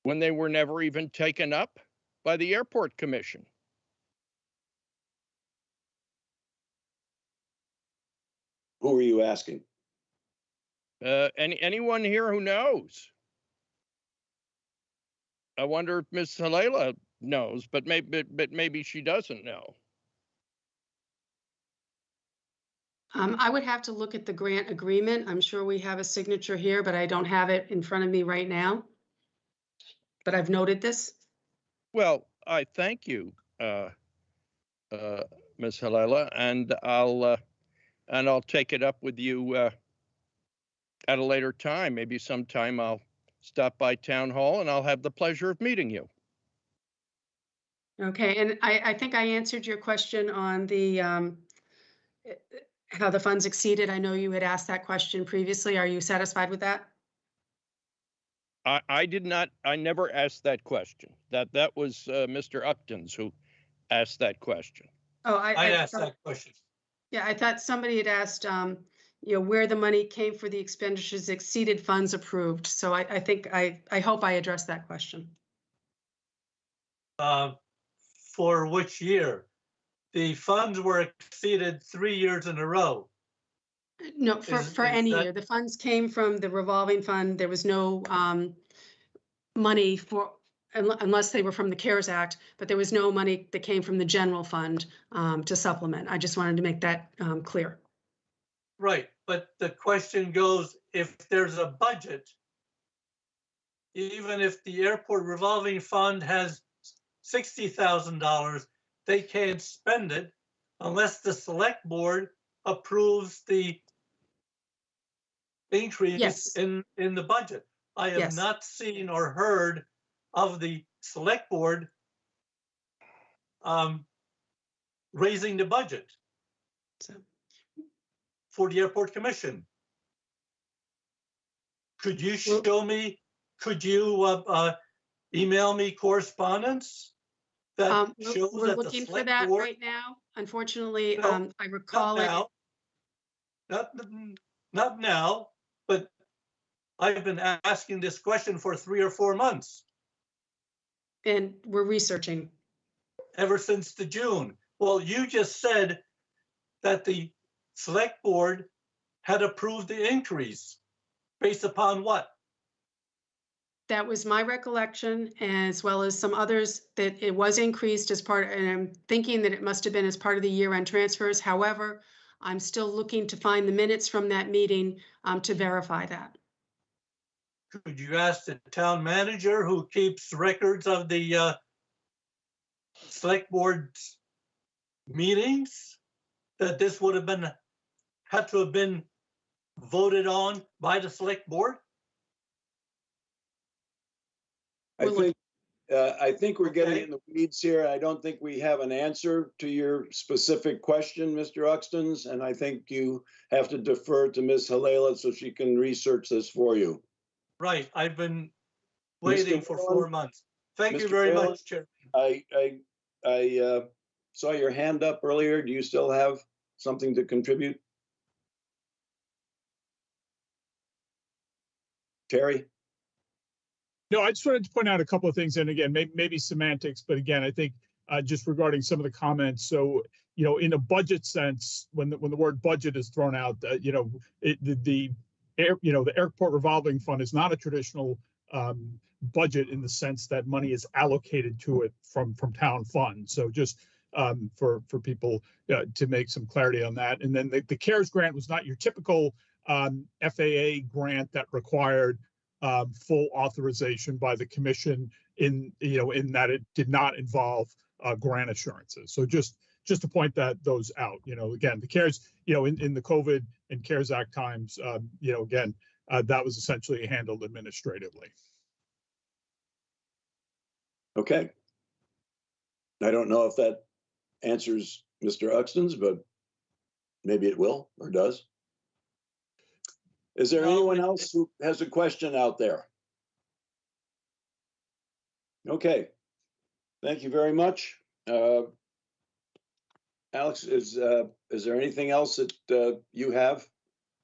[SPEAKER 12] when they were never even taken up by the Airport Commission?
[SPEAKER 1] Who are you asking?
[SPEAKER 12] Anyone here who knows? I wonder if Ms. Halela knows, but maybe she doesn't know.
[SPEAKER 10] I would have to look at the grant agreement. I'm sure we have a signature here, but I don't have it in front of me right now. But I've noted this.
[SPEAKER 12] Well, I thank you, Ms. Halela, and I'll take it up with you at a later time. Maybe sometime I'll stop by town hall and I'll have the pleasure of meeting you.
[SPEAKER 10] Okay, and I think I answered your question on the how the funds exceeded. I know you had asked that question previously. Are you satisfied with that?
[SPEAKER 12] I did not. I never asked that question. That was Mr. Upton's who asked that question.
[SPEAKER 10] Oh,
[SPEAKER 9] I asked that question.
[SPEAKER 10] Yeah, I thought somebody had asked, where the money came for the expenditures exceeded funds approved. So I think I hope I addressed that question.
[SPEAKER 9] For which year? The funds were exceeded 3 years in a row.
[SPEAKER 10] No, for any year. The funds came from the revolving fund. There was no money for, unless they were from the CARES Act, but there was no money that came from the general fund to supplement. I just wanted to make that clear.
[SPEAKER 9] Right, but the question goes, if there's a budget, even if the airport revolving fund has $60,000, they can't spend it unless the select board approves the increase
[SPEAKER 10] Yes.
[SPEAKER 9] in the budget. I have
[SPEAKER 10] Yes.
[SPEAKER 9] not seen or heard of the select board raising the budget
[SPEAKER 10] So,
[SPEAKER 9] for the airport commission. Could you show me, could you email me correspondence that shows
[SPEAKER 10] we're
[SPEAKER 9] that the
[SPEAKER 10] looking for
[SPEAKER 9] select
[SPEAKER 10] that
[SPEAKER 9] board?
[SPEAKER 10] right now. Unfortunately,
[SPEAKER 9] No,
[SPEAKER 10] I recall it.
[SPEAKER 9] Not now, but I've been asking this question for 3 or 4 months,
[SPEAKER 10] And we're researching.
[SPEAKER 9] ever since the June. Well, you just said that the select board had approved the increase based upon what?
[SPEAKER 10] That was my recollection, as well as some others, that it was increased as part, and I'm thinking that it must have been as part of the year-end transfers. However, I'm still looking to find the minutes from that meeting to verify that.
[SPEAKER 9] Could you ask the town manager who keeps records of the select board's meetings that this would have been, had to have been voted on by the select board?
[SPEAKER 1] I think we're getting
[SPEAKER 9] Okay.
[SPEAKER 1] in the weeds here. I don't think we have an answer to your specific question, Mr. Uxtons, and I think you have to defer to Ms. Halela so she can research this for you.
[SPEAKER 9] Right, I've been waiting for
[SPEAKER 1] Whelan?
[SPEAKER 9] 4 months. Thank you
[SPEAKER 1] Mr.
[SPEAKER 9] very
[SPEAKER 1] Whelan?
[SPEAKER 9] much, Chair.
[SPEAKER 1] I saw your hand up earlier. Do you still have something to contribute? Terry?
[SPEAKER 11] No, I just wanted to point out a couple of things, and again, maybe semantics, but again, I think just regarding some of the comments. So, in a budget sense, when the word budget is thrown out, the airport revolving fund is not a traditional budget in the sense that money is allocated to it from town funds. So just for people to make some clarity on that. And then the CARES grant was not your typical FAA grant that required full authorization by the commission in that it did not involve grant assurances. So just to point those out, again, the CARES, in the COVID and CARES Act times, again, that was essentially handled administratively.
[SPEAKER 1] Okay. I don't know if that answers Mr. Uxtons, but maybe it will or does. Is there anyone else who has a question out there? Okay. Thank you very much. Alex, is there anything else that you have?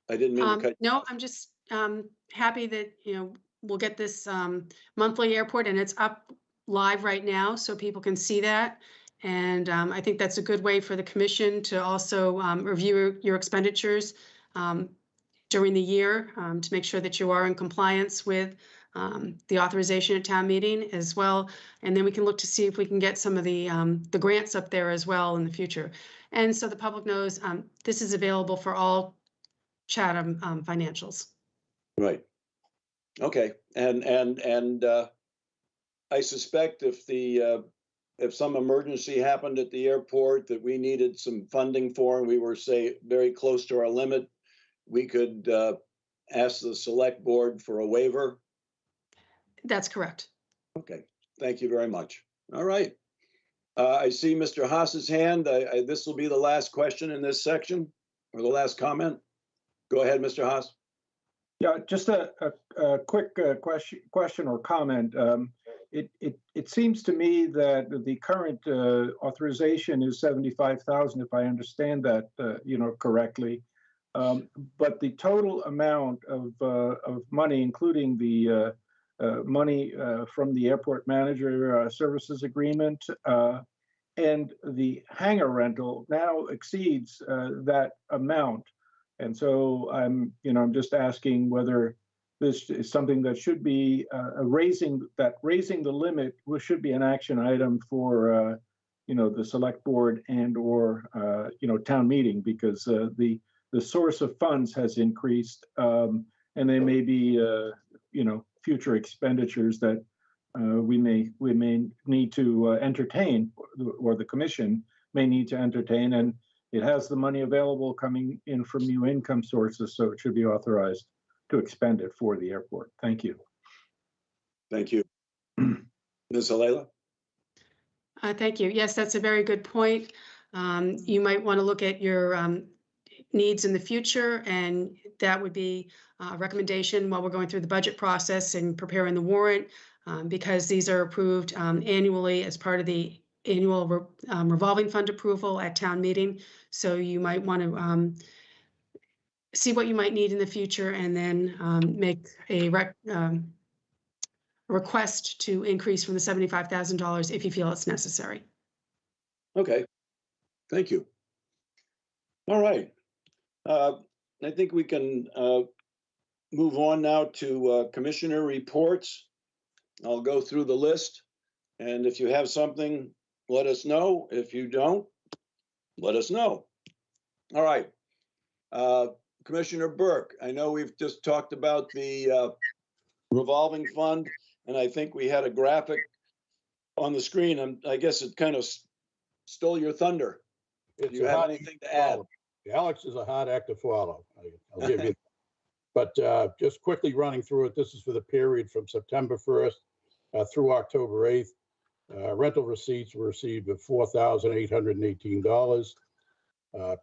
[SPEAKER 1] I didn't mean to cut you
[SPEAKER 10] No,
[SPEAKER 1] off.
[SPEAKER 10] I'm just happy that, we'll get this monthly airport, and it's up live right now so people can see that. And I think that's a good way for the commission to also review your expenditures. during the year to make sure that you are in compliance with the authorization at town meeting as well. And then we can look to see if we can get some of the grants up there as well in the future. And so the public knows this is available for all Chatham financials.
[SPEAKER 1] Right. Okay. And I suspect if some emergency happened at the airport that we needed some funding for, and we were, say, very close to our limit, we could ask the select board for a waiver.
[SPEAKER 10] That's correct.
[SPEAKER 1] Okay, thank you very much. All right. I see Mr. Haas's hand. This will be the last question in this section, or the last comment. Go ahead, Mr. Haas.
[SPEAKER 7] Yeah, just a quick question or comment. It seems to me that the current authorization is 75,000, if I understand that correctly. But the total amount of money, including the money from the airport manager services agreement and the hangar rental, now exceeds that amount. And so I'm just asking whether this is something that should be raising the limit, which should be an action item for the select board and or town meeting, because the source of funds has increased, and there may be future expenditures that we may need to entertain, or the commission may need to entertain, and it has the money available coming in from new income sources, so it should be authorized to expend it for the airport. Thank you.
[SPEAKER 1] Thank you. Ms. Alayla?
[SPEAKER 10] Thank you. Yes, that's a very good point. You might want to look at your needs in the future, and that would be a recommendation while we're going through the budget process and preparing the warrant, because these are approved annually as part of the annual revolving fund approval at town meeting. So you might want to see what you might need in the future, and then make a request to increase from the $75,000 if you feel it's necessary.
[SPEAKER 1] Okay, thank you. All right. I think we can move on now to commissioner reports. I'll go through the list, and if you have something, let us know. If you don't, let us know. All right. Commissioner Burke, I know we've just talked about the revolving fund, and I think we had a graphic on the screen, and I guess it kind of stole your thunder. Do you have anything to add?
[SPEAKER 2] Alex is a hard act to follow. I'll give you. But just quickly running through it, this is for the period from September 1st through October 8th. Rental receipts were received of $4,818.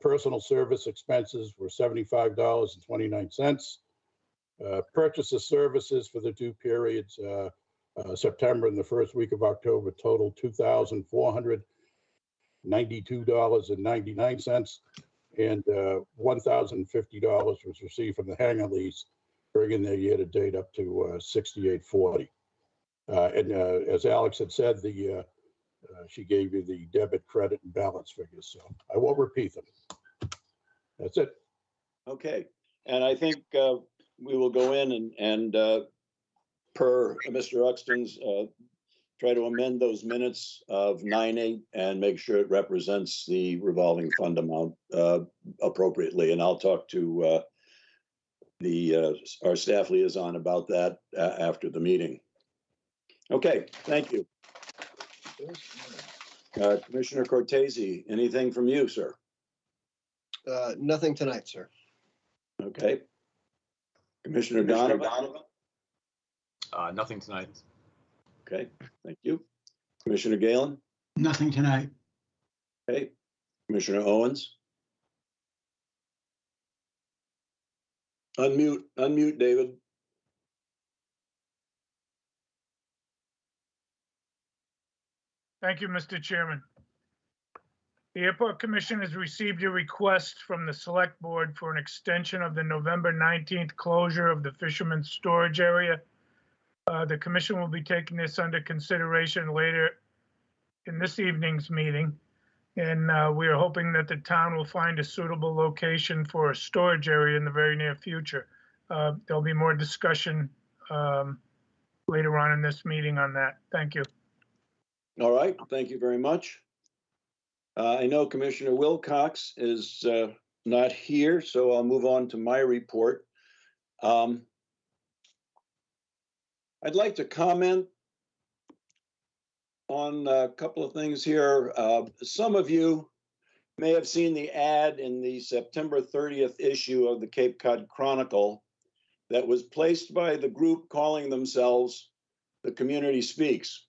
[SPEAKER 2] Personal service expenses were $75.29. Purchase of services for the two periods, September and the first week of October, total $2,492.99, and $1,050 was received from the hangar lease, bringing the year-to-date up to $68.40. And as Alex had said, she gave you the debit, credit, and balance figures, so I won't repeat them. That's it.
[SPEAKER 1] Okay, and I think we will go in and per Mr. Uxton's, try to amend those minutes of 9/8 and make sure it represents the revolving fund amount appropriately. And I'll talk to our staff liaison about that after the meeting. Okay, thank you. Commissioner Cortese, anything from you, sir?
[SPEAKER 4] Nothing tonight, sir.
[SPEAKER 1] Okay. Commissioner Donovan?
[SPEAKER 13] Nothing tonight.
[SPEAKER 1] Okay, thank you. Commissioner Galen?
[SPEAKER 5] Nothing tonight.
[SPEAKER 1] Okay. Commissioner Owens? Unmute, David.
[SPEAKER 3] Thank you, Mr. Chairman. The Airport Commission has received a request from the Select Board for an extension of the November 19th closure of the Fisherman's Storage Area. The Commission will be taking this under consideration later in this evening's meeting. And we are hoping that the town will find a suitable location for a storage area in the very near future. There'll be more discussion later on in this meeting on that. Thank you.
[SPEAKER 1] All right, thank you very much. I know Commissioner Wilcox is not here, so I'll move on to my report. I'd like to comment on a couple of things here. Some of you may have seen the ad in the September 30th issue of the Cape Cod Chronicle that was placed by the group calling themselves The Community Speaks.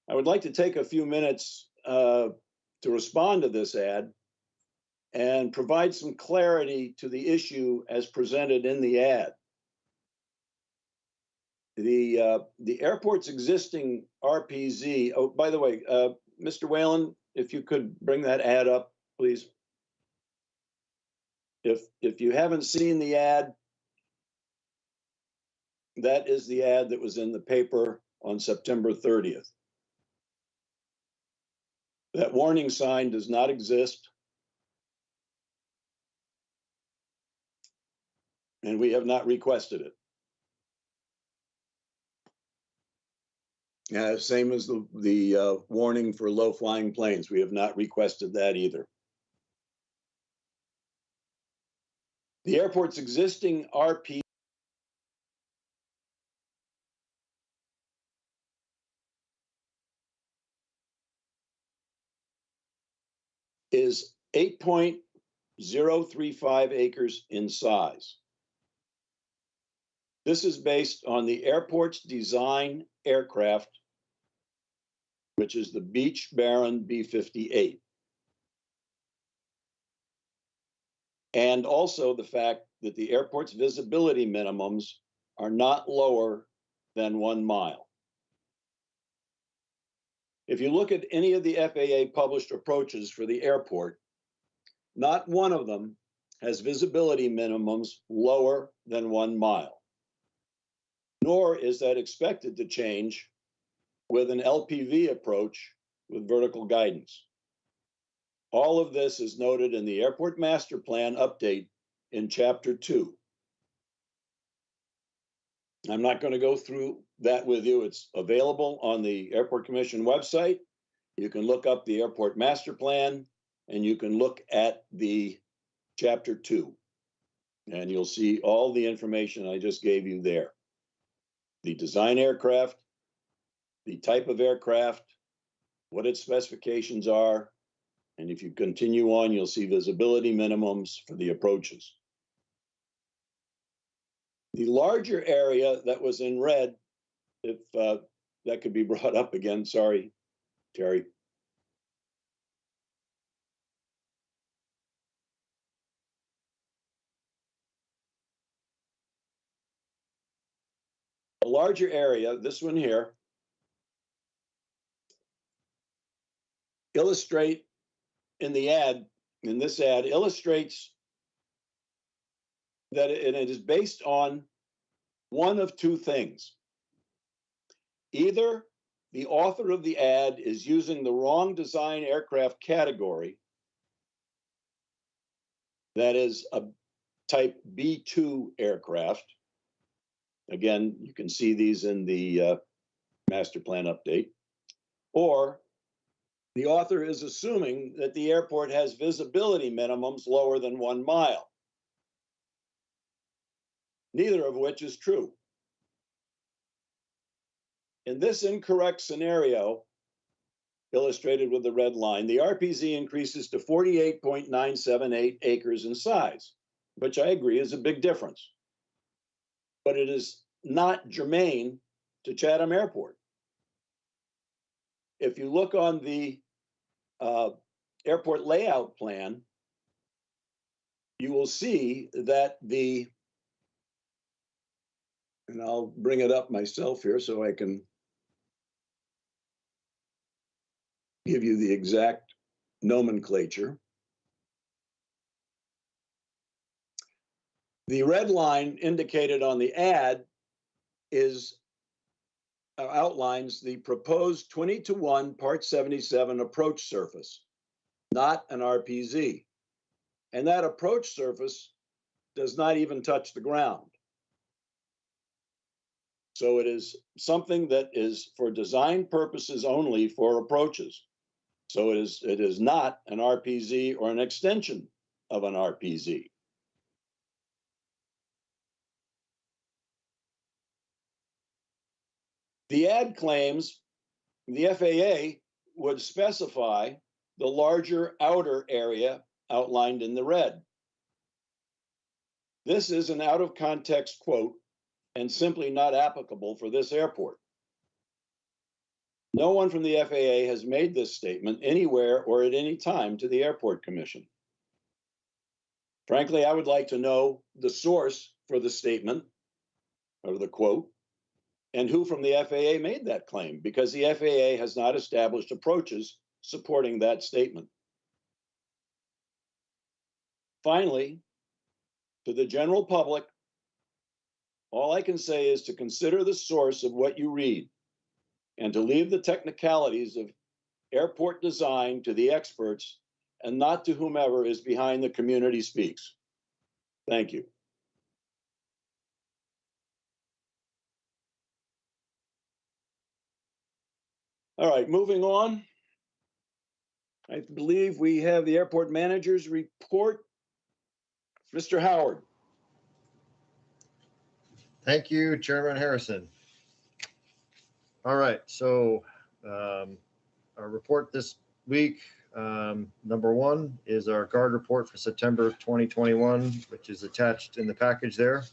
[SPEAKER 1] I would like to take a few minutes to respond to this ad and provide some clarity to the issue as presented in the ad. The airport's existing RPZ, oh, by the way, Mr. Whalen, if you could bring that ad up, please. If you haven't seen the ad, that is the ad that was in the paper on September 30th. That warning sign does not exist. And we have not requested it. Same as the warning for low-flying planes. We have not requested that either. The airport's existing RP is 8.035 acres in size. This is based on the airport's design aircraft, which is the Beech Baron B-58. And also the fact that the airport's visibility minimums are not lower than 1 mile. If you look at any of the FAA published approaches for the airport, not one of them has visibility minimums lower than 1 mile, nor is that expected to change with an LPV approach with vertical guidance. All of this is noted in the Airport Master Plan update in Chapter 2. I'm not going to go through that with you. It's available on the Airport Commission website. You can look up the Airport Master Plan, and you can look at the Chapter 2, and you'll see all the information I just gave you there. The design aircraft, the type of aircraft, what its specifications are, and if you continue on, you'll see visibility minimums for the approaches. The larger area that was in red, if that could be brought up again, sorry, Terry. A larger area, this one here, illustrate in the ad, in this ad, illustrates that it is based on one of two things. Either the author of the ad is using the wrong design aircraft category, that is a type B2 aircraft. Again, you can see these in the master plan update. Or the author is assuming that the airport has visibility minimums lower than 1 mile. Neither of which is true. In this incorrect scenario, illustrated with the red line, the RPZ increases to 48.978 acres in size, which I agree is a big difference. But it is not germane to Chatham Airport. If you look on the airport layout plan, you will see that and I'll bring it up myself here so I can give you the exact nomenclature. The red line indicated on the ad is outlines the proposed 20:1 Part 77 approach surface. not an RPZ. And that approach surface does not even touch the ground. So it is something that is for design purposes only for approaches. So it is not an RPZ or an extension of an RPZ. The ad claims the FAA would specify the larger outer area outlined in the red. This is an out of context quote and simply not applicable for this airport. No one from the FAA has made this statement anywhere or at any time to the Airport Commission. Frankly, I would like to know the source for the statement or the quote and who from the FAA made that claim, because the FAA has not established approaches supporting that statement. Finally, to the general public, all I can say is to consider the source of what you read and to leave the technicalities of airport design to the experts and not to whomever is behind the community speaks. Thank you. All right, moving on. I believe we have the airport manager's report. Mr. Howard.
[SPEAKER 14] Thank you, Chairman Harrison. All right, so our report this week, number one is our guard report for September 2021, which is attached in the package there.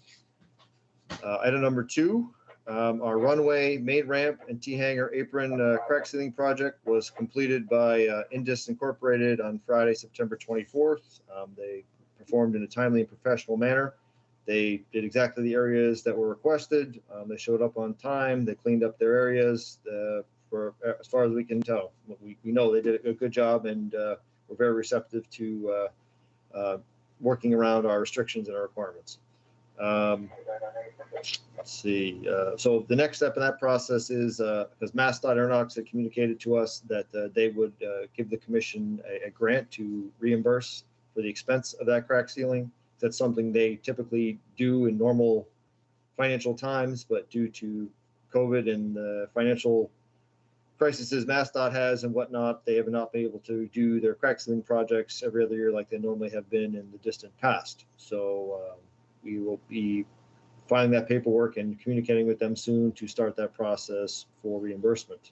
[SPEAKER 14] Item number two, our runway, main ramp, and T-hanger apron crack sealing project was completed by Indus Incorporated on Friday, September 24th. They performed in a timely and professional manner. They did exactly the areas that were requested. They showed up on time. They cleaned up their areas. For as far as we can tell, we know they did a good job, and we're very receptive to working around our restrictions and our requirements. Let's see. So the next step in that process is because MassDOT Aeronautics had communicated to us that they would give the commission a grant to reimburse for the expense of that crack sealing. That's something they typically do in normal financial times, but due to COVID and the financial crises MassDOT has and whatnot, they have not been able to do their crack sealing projects every other year like they normally have been in the distant past. So we will be filing that paperwork and communicating with them soon to start that process for reimbursement.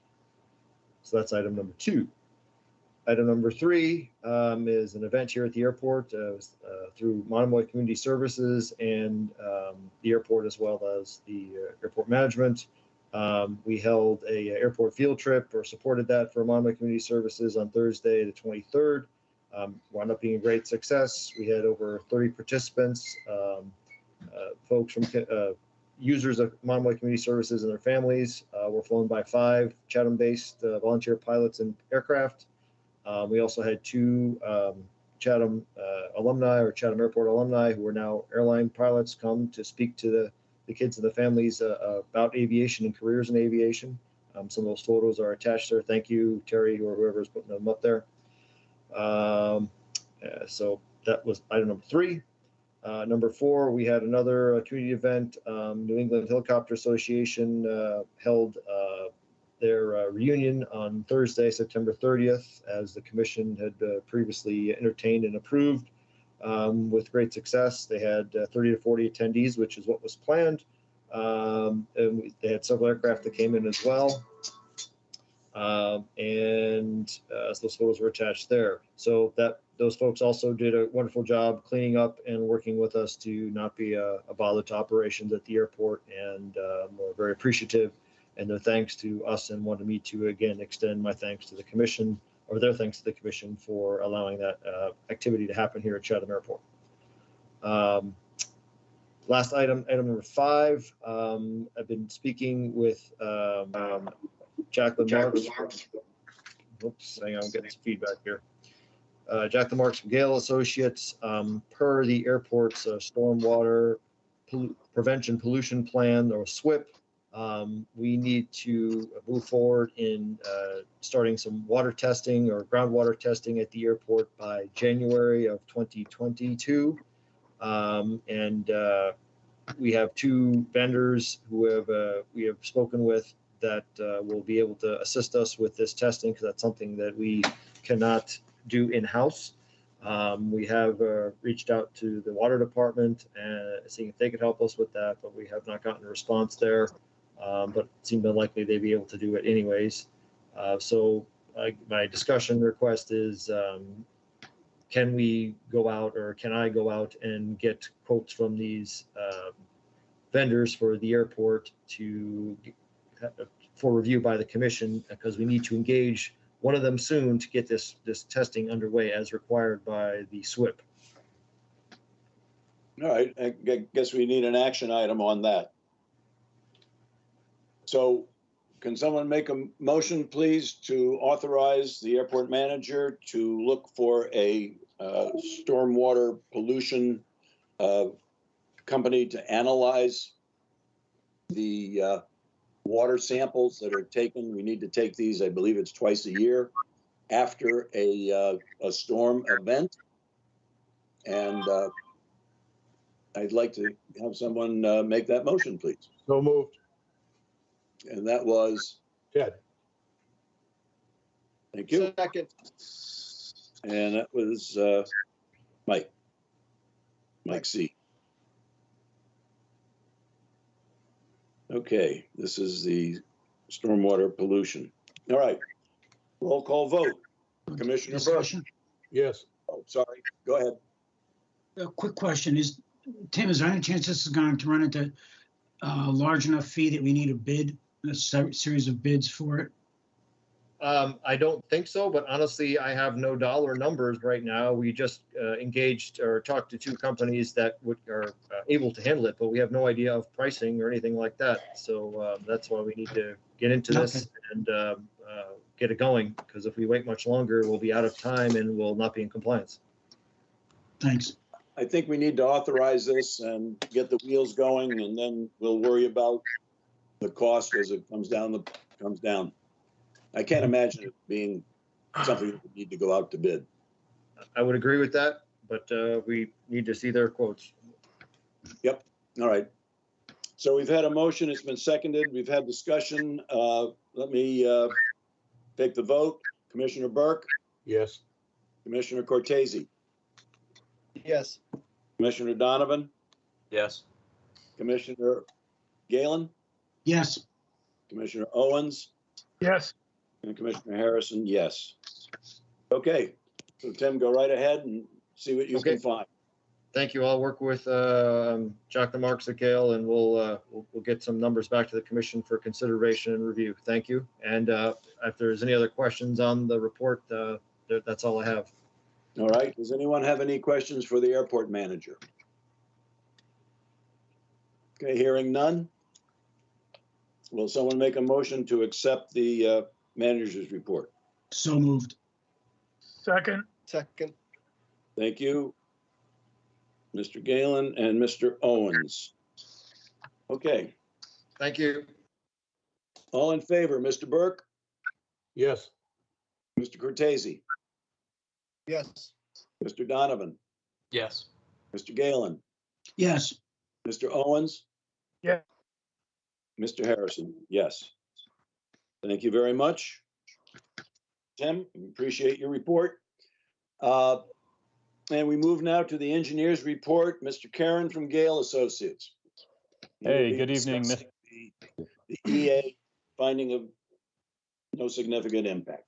[SPEAKER 14] So that's item number two. Item number three is an event here at the airport through Monomoy Community Services and the airport, as well as the airport management. We held a airport field trip or supported that for Monomoy Community Services on Thursday, the 23rd. Wound up being a great success. We had over 30 participants, folks from users of Monomoy Community Services and their families were flown by 5 Chatham-based volunteer pilots and aircraft. We also had 2 Chatham alumni or Chatham Airport alumni who are now airline pilots come to speak to the kids and the families about aviation and careers in aviation. Some of those photos are attached there. Thank you, Terry, or whoever is putting them up there. So that was item number 3. Number 4, we had another community event. New England Helicopter Association held their reunion on Thursday, September 30th, as the commission had previously entertained and approved with great success. They had 30 to 40 attendees, which is what was planned. And they had several aircraft that came in as well. And those photos were attached there. So those folks also did a wonderful job cleaning up and working with us to not be a bother to operations at the airport. And we're very appreciative. And their thanks to us, and wanted me to again extend my thanks to the commission, or their thanks to the commission, for allowing that activity to happen here at Chatham Airport. Last item number 5. I've been speaking with Jacqueline Marks. Oops, hang on, I'm getting some feedback here. Jacqueline Marks from Gale Associates, per the airport's stormwater prevention pollution plan, or SWIP. We need to move forward in starting some water testing or groundwater testing at the airport by January of 2022. We have two vendors who we have spoken with that will be able to assist us with this testing, because that's something that we cannot do in-house. We have reached out to the water department and seeing if they could help us with that, but we have not gotten a response there. But it seemed unlikely they'd be able to do it anyways. My discussion request is, can we go out, or can I go out and get quotes from these vendors for the airport for review by the commission, because we need to engage one of them soon to get this testing underway as required by the SWIP.
[SPEAKER 1] All right, I guess we need an action item on that. So can someone make a motion, please, to authorize the airport manager to look for a stormwater pollution company to analyze the water samples that are taken? We need to take these, I believe it's twice a year, after a storm event. And I'd like to have someone make that motion, please.
[SPEAKER 2] So moved.
[SPEAKER 1] And that was
[SPEAKER 2] Ted.
[SPEAKER 1] Thank you.
[SPEAKER 4] Second.
[SPEAKER 1] And that was Mike C. Okay, this is the stormwater pollution. All right, roll call vote. Commissioner Burke.
[SPEAKER 5] Discussion.
[SPEAKER 2] Yes.
[SPEAKER 1] Oh, sorry, go ahead.
[SPEAKER 5] A quick question is, Tim, is there any chance this is going to run into a large enough fee that we need a bid, a series of bids for it?
[SPEAKER 14] I don't think so, but honestly, I have no dollar numbers right now. We just engaged or talked to two companies that are able to handle it, but we have no idea of pricing or anything like that. So that's why we need to get into this and get it going, because if we wait much longer, we'll be out of time and we'll not be in compliance.
[SPEAKER 5] Thanks.
[SPEAKER 1] I think we need to authorize this and get the wheels going, and then we'll worry about the cost as it comes down. I can't imagine it being something that we need to go out to bid.
[SPEAKER 14] I would agree with that, but we need to see their quotes.
[SPEAKER 1] Yep. All right. So we've had a motion. It's been seconded. We've had discussion. Let me take the vote. Commissioner Burke?
[SPEAKER 2] Yes.
[SPEAKER 1] Commissioner Cortese?
[SPEAKER 4] Yes.
[SPEAKER 1] Commissioner Donovan?
[SPEAKER 13] Yes.
[SPEAKER 1] Commissioner Galen?
[SPEAKER 5] Yes.
[SPEAKER 1] Commissioner Owens?
[SPEAKER 3] Yes.
[SPEAKER 1] And Commissioner Harrison, yes. Okay, so Tim, go right ahead and see what you can find.
[SPEAKER 14] Thank you. I'll work with Jack the Marks at Gale, and we'll get some numbers back to the commission for consideration and review. Thank you. And if there's any other questions on the report, that's all I have.
[SPEAKER 1] All right. Does anyone have any questions for the airport manager? Okay, hearing none. Will someone make a motion to accept the manager's report?
[SPEAKER 5] So moved.
[SPEAKER 3] Second.
[SPEAKER 4] Second.
[SPEAKER 1] Thank you, Mr. Galen and Mr. Owens. Okay.
[SPEAKER 14] Thank you.
[SPEAKER 1] All in favor, Mr. Burke?
[SPEAKER 2] Yes.
[SPEAKER 1] Mr. Cortese?
[SPEAKER 4] Yes.
[SPEAKER 1] Mr. Donovan?
[SPEAKER 13] Yes.
[SPEAKER 1] Mr. Galen?
[SPEAKER 5] Yes.
[SPEAKER 1] Mr. Owens?
[SPEAKER 3] Yeah.
[SPEAKER 1] Mr. Harrison, yes. Thank you very much. Tim, appreciate your report. And we move now to the engineer's report. Mr. Karen from Gale Associates.
[SPEAKER 15] Hey, good evening, Mr.
[SPEAKER 1] The EA finding of no significant impact.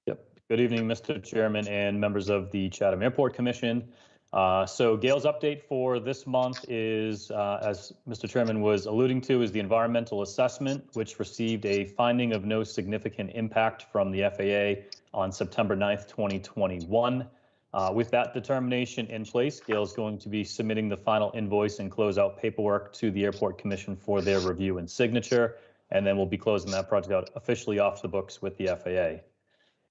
[SPEAKER 15] Yep. Good evening, Mr. Chairman and members of the Chatham Airport Commission. So Gale's update for this month is, as Mr. Chairman was alluding to, is the environmental assessment, which received a finding of no significant impact from the FAA on September 9th, 2021. With that determination in place, Gale's going to be submitting the final invoice and closeout paperwork to the Airport Commission for their review and signature, and then we'll be closing that project out officially off the books with the FAA.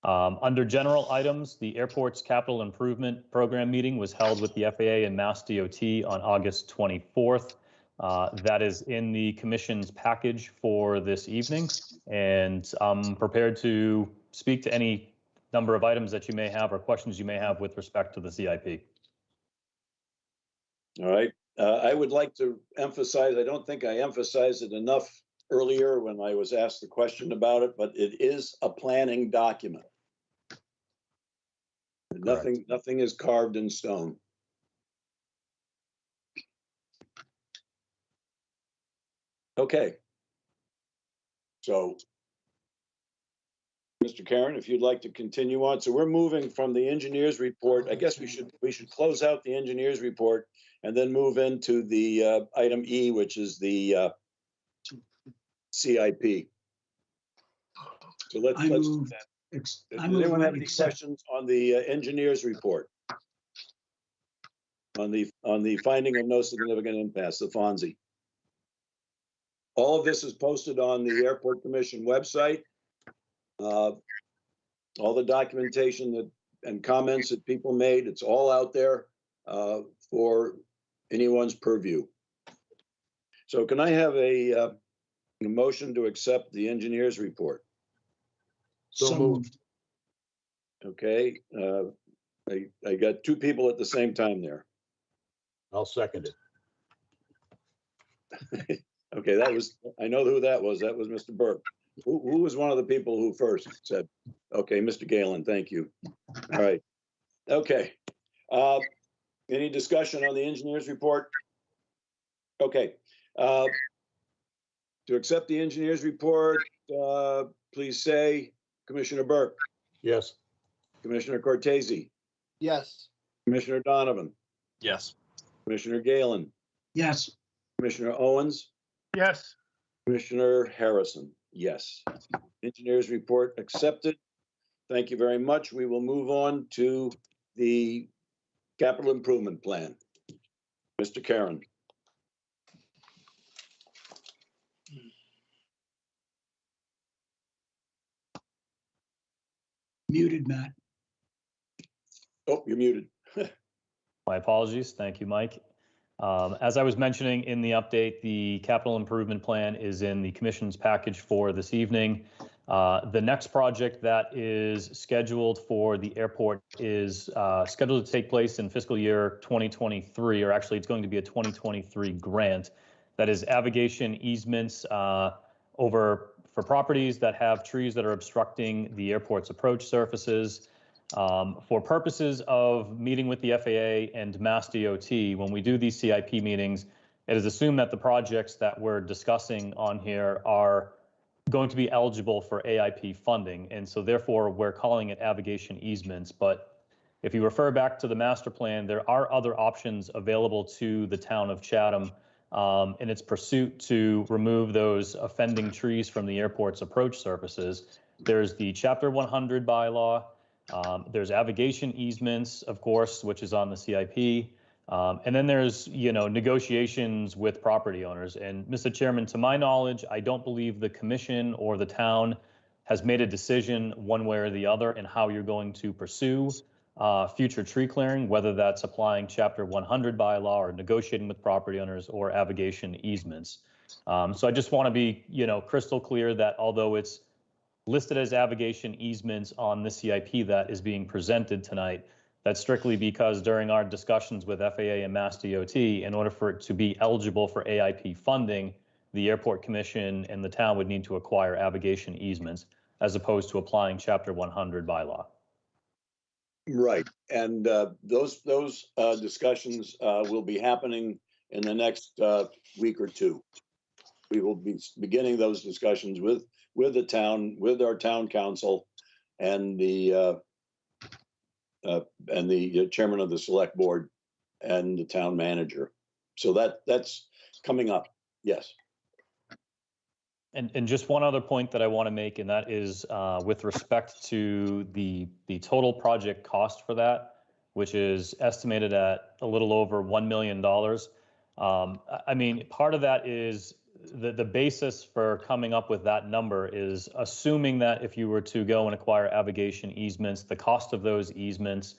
[SPEAKER 15] Under general items, the airport's capital improvement program meeting was held with the FAA and Mass DOT on August 24th. That is in the commission's package for this evening, and I'm prepared to speak to any number of items that you may have or questions you may have with respect to the CIP.
[SPEAKER 1] All right. I would like to emphasize, I don't think I emphasized it enough earlier when I was asked the question about it, but it is a planning document. Nothing is carved in stone. Okay. So, Mr. Karen, if you'd like to continue on. So we're moving from the engineer's report. I guess we should close out the engineer's report and then move into the item E, which is the CIP. So let's do that. Does anyone have any questions on the engineer's report? On the finding of no significant impasse, the FONSI. All of this is posted on the Airport Commission website. All the documentation and comments that people made, it's all out there for anyone's purview. So can I have a motion to accept the engineer's report?
[SPEAKER 2] So moved.
[SPEAKER 1] Okay, I got two people at the same time there.
[SPEAKER 2] I'll second
[SPEAKER 1] it. Okay, I know who that was. That was Mr. Burke. Who was one of the people who first said, okay, Mr. Galen, thank you. All right. Okay. Any discussion on the engineer's report? Okay. To accept the engineer's report, please say Commissioner Burke.
[SPEAKER 2] Yes.
[SPEAKER 1] Commissioner Cortese.
[SPEAKER 4] Yes.
[SPEAKER 1] Commissioner Donovan.
[SPEAKER 13] Yes.
[SPEAKER 1] Commissioner Galen.
[SPEAKER 5] Yes.
[SPEAKER 1] Commissioner Owens.
[SPEAKER 3] Yes.
[SPEAKER 1] Commissioner Harrison. Yes. Engineer's report accepted. Thank you very much. We will move on to the capital improvement plan. Mr. Karen.
[SPEAKER 5] Muted, Matt.
[SPEAKER 1] Oh, you're muted.
[SPEAKER 15] My apologies. Thank you, Mike. As I was mentioning in the update, the capital improvement plan is in the commission's package for this evening. The next project that is scheduled for the airport is scheduled to take place in fiscal year 2023, or actually it's going to be a 2023 grant. That is abrogation easements over for properties that have trees that are obstructing the airport's approach surfaces. For purposes of meeting with the FAA and Mass DOT, when we do these CIP meetings, it is assumed that the projects that we're discussing on here are going to be eligible for AIP funding. And so therefore, we're calling it abrogation easements. But if you refer back to the master plan, there are other options available to the town of Chatham in its pursuit to remove those offending trees from the airport's approach surfaces. There's the Chapter 100 bylaw. There's abrogation easements, of course, which is on the CIP. And then there's, negotiations with property owners. And Mr. Chairman, to my knowledge, I don't believe the commission or the town has made a decision one way or the other in how you're going to pursue future tree clearing, whether that's applying Chapter 100 bylaw or negotiating with property owners or abrogation easements. So I just want to be, crystal clear that although it's listed as abrogation easements on the CIP that is being presented tonight, that's strictly because during our discussions with FAA and Mass DOT, in order for it to be eligible for AIP funding, the Airport Commission and the town would need to acquire abrogation easements as opposed to applying Chapter 100 bylaw.
[SPEAKER 1] Right, and those discussions will be happening in the next week or two. We will be beginning those discussions with the town, with our town council, and the chairman of the select board and the town manager. So that's coming up. Yes.
[SPEAKER 15] And just one other point that I want to make, and that is with respect to the total project cost for that, which is estimated at a little over $1 million. I mean, part of that is the basis for coming up with that number is assuming that if you were to go and acquire abrogation easements, the cost of those easements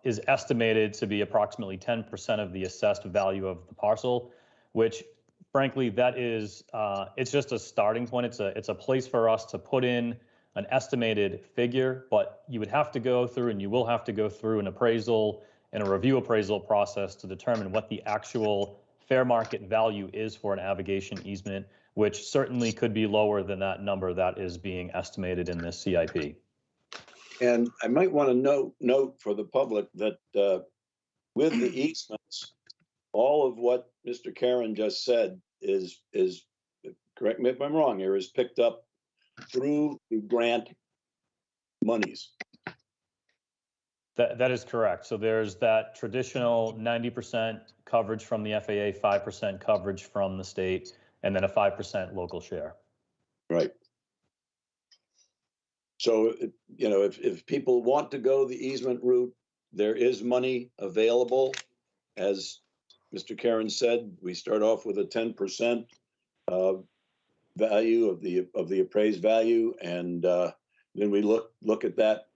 [SPEAKER 15] is estimated to be approximately 10% of the assessed value of the parcel. which frankly, that is, it's just a starting point. It's a place for us to put in an estimated figure, but you would have to go through, and you will have to go through an appraisal and a review appraisal process to determine what the actual fair market value is for a navigation easement, which certainly could be lower than that number that is being estimated in this CIP.
[SPEAKER 1] And I might want to note for the public that with the easements, all of what Mr. Karen just said is, correct me if I'm wrong here, is picked up through the grant monies.
[SPEAKER 15] That is correct. So there's that traditional 90% coverage from the FAA, 5% coverage from the state, and then a 5% local share.
[SPEAKER 1] Right. So, you know, if people want to go the easement route, there is money available. As Mr. Karen said, we start off with a 10% value of the appraised value, and then we look at that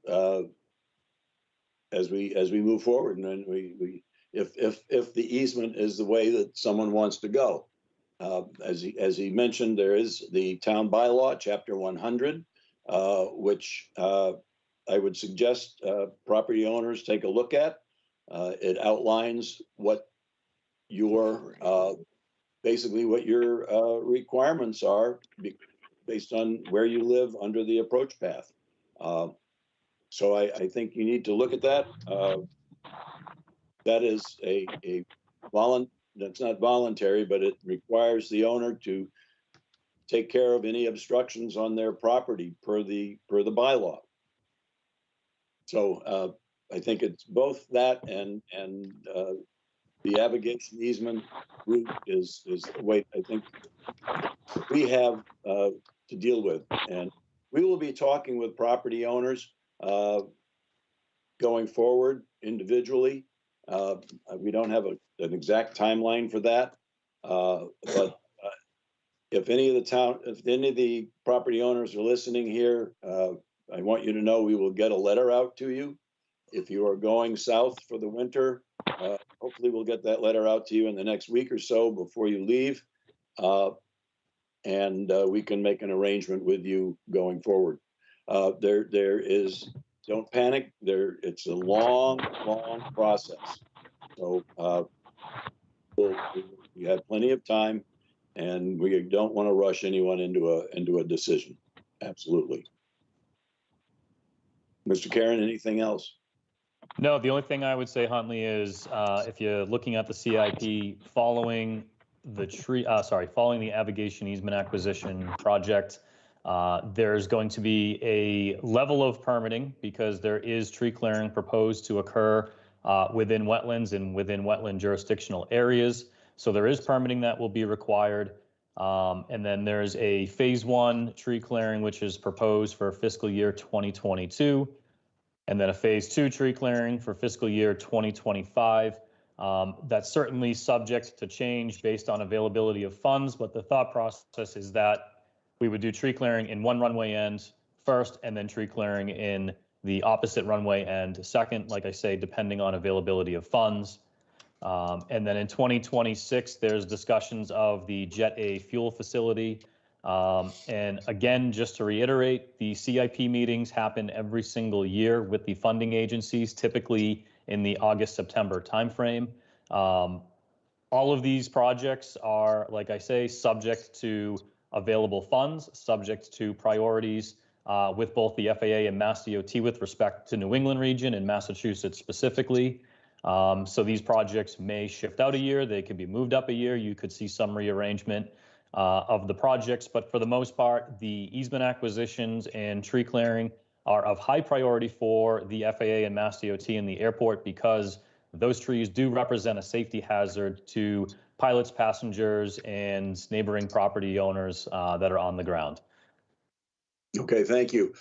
[SPEAKER 1] as we move forward, and then we if the easement is the way that someone wants to go. As he mentioned, there is the town bylaw, Chapter 100, which I would suggest property owners take a look at. It outlines what your basically what your requirements are based on where you live under the approach path. So I think you need to look at that. That is that's not voluntary, but it requires the owner to take care of any obstructions on their property per the bylaw. So I think it's both that and the navigation easement route is the way I think we have to deal with. And we will be talking with property owners going forward individually. We don't have an exact timeline for that, but if any of the property owners are listening here, I want you to know we will get a letter out to you. If you are going south for the winter, hopefully we'll get that letter out to you in the next week or so before you leave, and we can make an arrangement with you going forward. There is, don't panic. It's a long process. So we have plenty of time, and we don't want to rush anyone into a decision. Absolutely. Mr. Karen, anything else?
[SPEAKER 15] No, the only thing I would say, Huntley, is if you're looking at the CIP following following the navigation easement acquisition project, there's going to be a level of permitting because there is tree clearing proposed to occur within wetlands and within wetland jurisdictional areas. So there is permitting that will be required. And then there's a phase 1 tree clearing, which is proposed for fiscal year 2022. And then a phase 2 tree clearing for fiscal year 2025. That's certainly subject to change based on availability of funds, but the thought process is that we would do tree clearing in one runway end first, and then tree clearing in the opposite runway end second, like I say, depending on availability of funds. And then in 2026, there's discussions of the Jet A fuel facility. And again, just to reiterate, the CIP meetings happen every single year with the funding agencies, typically in the August-September timeframe. All of these projects are, like I say, subject to available funds, subject to priorities with both the FAA and Mass DOT with respect to New England region and Massachusetts specifically. So these projects may shift out a year, they could be moved up a year, you could see some rearrangement of the projects, but for the most part, the easement acquisitions and tree clearing are of high priority for the FAA and Mass DOT and the airport because those trees do represent a safety hazard to pilots, passengers, and neighboring property owners that are on the ground.
[SPEAKER 1] Okay, thank you.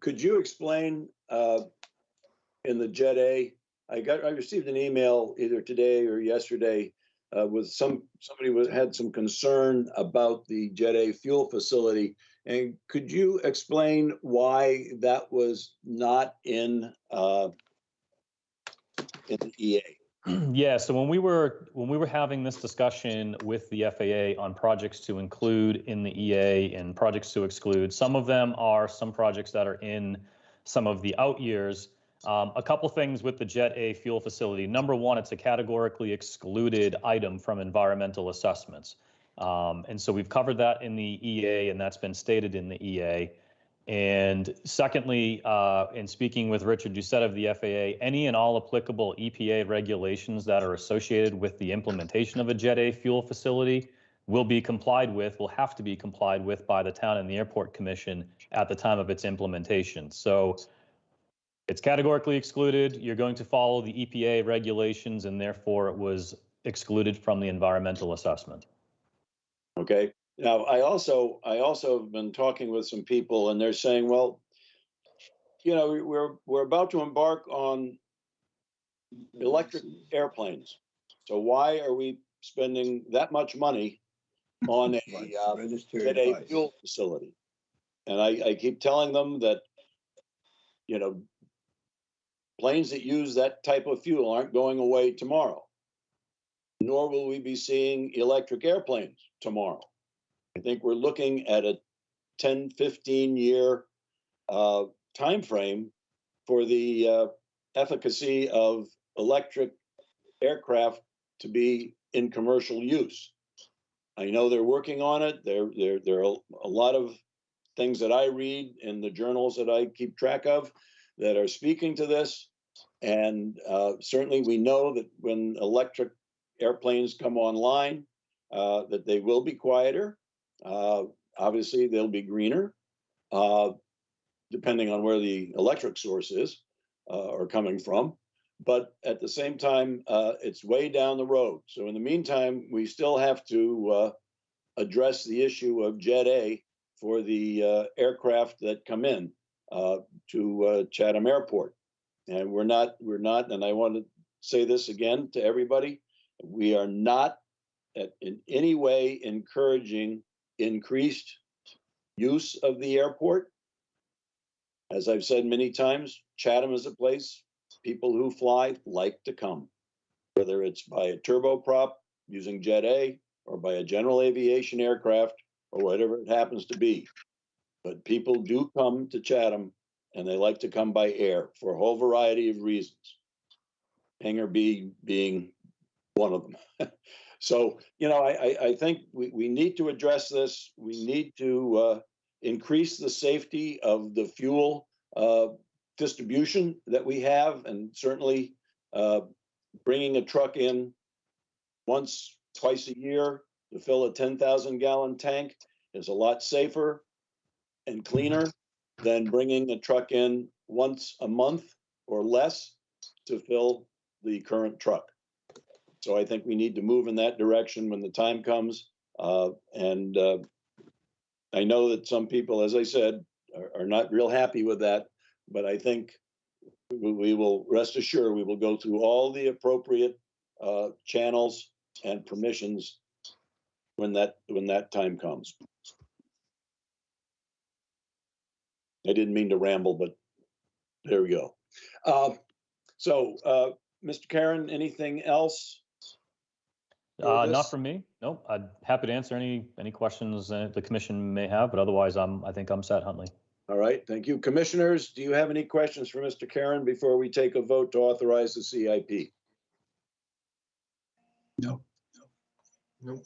[SPEAKER 1] Could you explain in the Jet A? I received an email either today or yesterday with somebody had some concern about the Jet A fuel facility, and could you explain why that was not in the EA?
[SPEAKER 15] Yeah, so when we were having this discussion with the FAA on projects to include in the EA and projects to exclude, some of them are some projects that are in some of the out years. A couple things with the Jet A fuel facility. Number one, it's a categorically excluded item from environmental assessments. And so we've covered that in the EA, and that's been stated in the EA. And secondly, in speaking with Richard Doucette of the FAA, any and all applicable EPA regulations that are associated with the implementation of a Jet A fuel facility will have to be complied with by the town and the airport commission at the time of its implementation. So it's categorically excluded. You're going to follow the EPA regulations, and therefore it was excluded from the environmental assessment.
[SPEAKER 1] Okay. Now, I also have been talking with some people, and they're saying, well, you know, we're about to embark on electric airplanes. So why are we spending that much money on a fuel facility? And I keep telling them that, you know, planes that use that type of fuel aren't going away tomorrow, nor will we be seeing electric airplanes tomorrow. I think we're looking at a 10, 15-year time frame for the efficacy of electric aircraft to be in commercial use. I know they're working on it. There are a lot of things that I read in the journals that I keep track of that are speaking to this. And certainly we know that when electric airplanes come online, that they will be quieter. Obviously, they'll be greener, depending on where the electric source is or coming from. But at the same time, it's way down the road. So in the meantime, we still have to address the issue of Jet A for the aircraft that come in to Chatham Airport. And we're not, and I want to say this again to everybody, we are not in any way encouraging increased use of the airport. As I've said many times, Chatham is a place people who fly like to come, whether it's by a turboprop using Jet A or by a general aviation aircraft or whatever it happens to be. But people do come to Chatham, and they like to come by air for a whole variety of reasons, Hangar B being one of them. So, you know, I think we need to address this. We need to increase the safety of the fuel distribution that we have, and certainly bringing a truck in once, twice a year to fill a 10,000-gallon tank is a lot safer and cleaner than bringing a truck in once a month or less to fill the current truck. So I think we need to move in that direction when the time comes. And I know that some people, as I said, are not real happy with that, but I think we will rest assured we will go through all the appropriate channels and permissions when that time comes. I didn't mean to ramble, but there we go. So, Mr. Karen, anything else?
[SPEAKER 15] Not from me. Nope. I'd happy to answer any questions the commission may have, but otherwise, I think I'm set, Huntley.
[SPEAKER 1] All right, thank you. Commissioners, do you have any questions for Mr. Karen before we take a vote to authorize the CIP?
[SPEAKER 5] No.
[SPEAKER 14] Nope.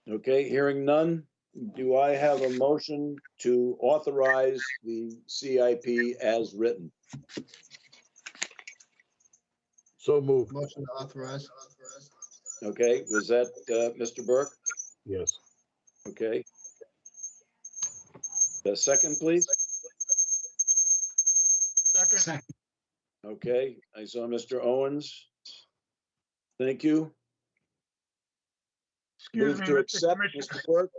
[SPEAKER 1] Okay, hearing none, do I have a motion to authorize the CIP as written?
[SPEAKER 2] So moved.
[SPEAKER 4] Motion to authorize.
[SPEAKER 1] Okay, was that Mr. Burke?
[SPEAKER 2] Yes.
[SPEAKER 1] Okay. The second, please.
[SPEAKER 3] Second.
[SPEAKER 1] Okay, I saw Mr. Owens. Thank you.
[SPEAKER 3] Excuse
[SPEAKER 1] Move
[SPEAKER 3] me,
[SPEAKER 1] to
[SPEAKER 3] Mr.
[SPEAKER 1] accept,
[SPEAKER 3] Commissioner.
[SPEAKER 1] Mr. Burke.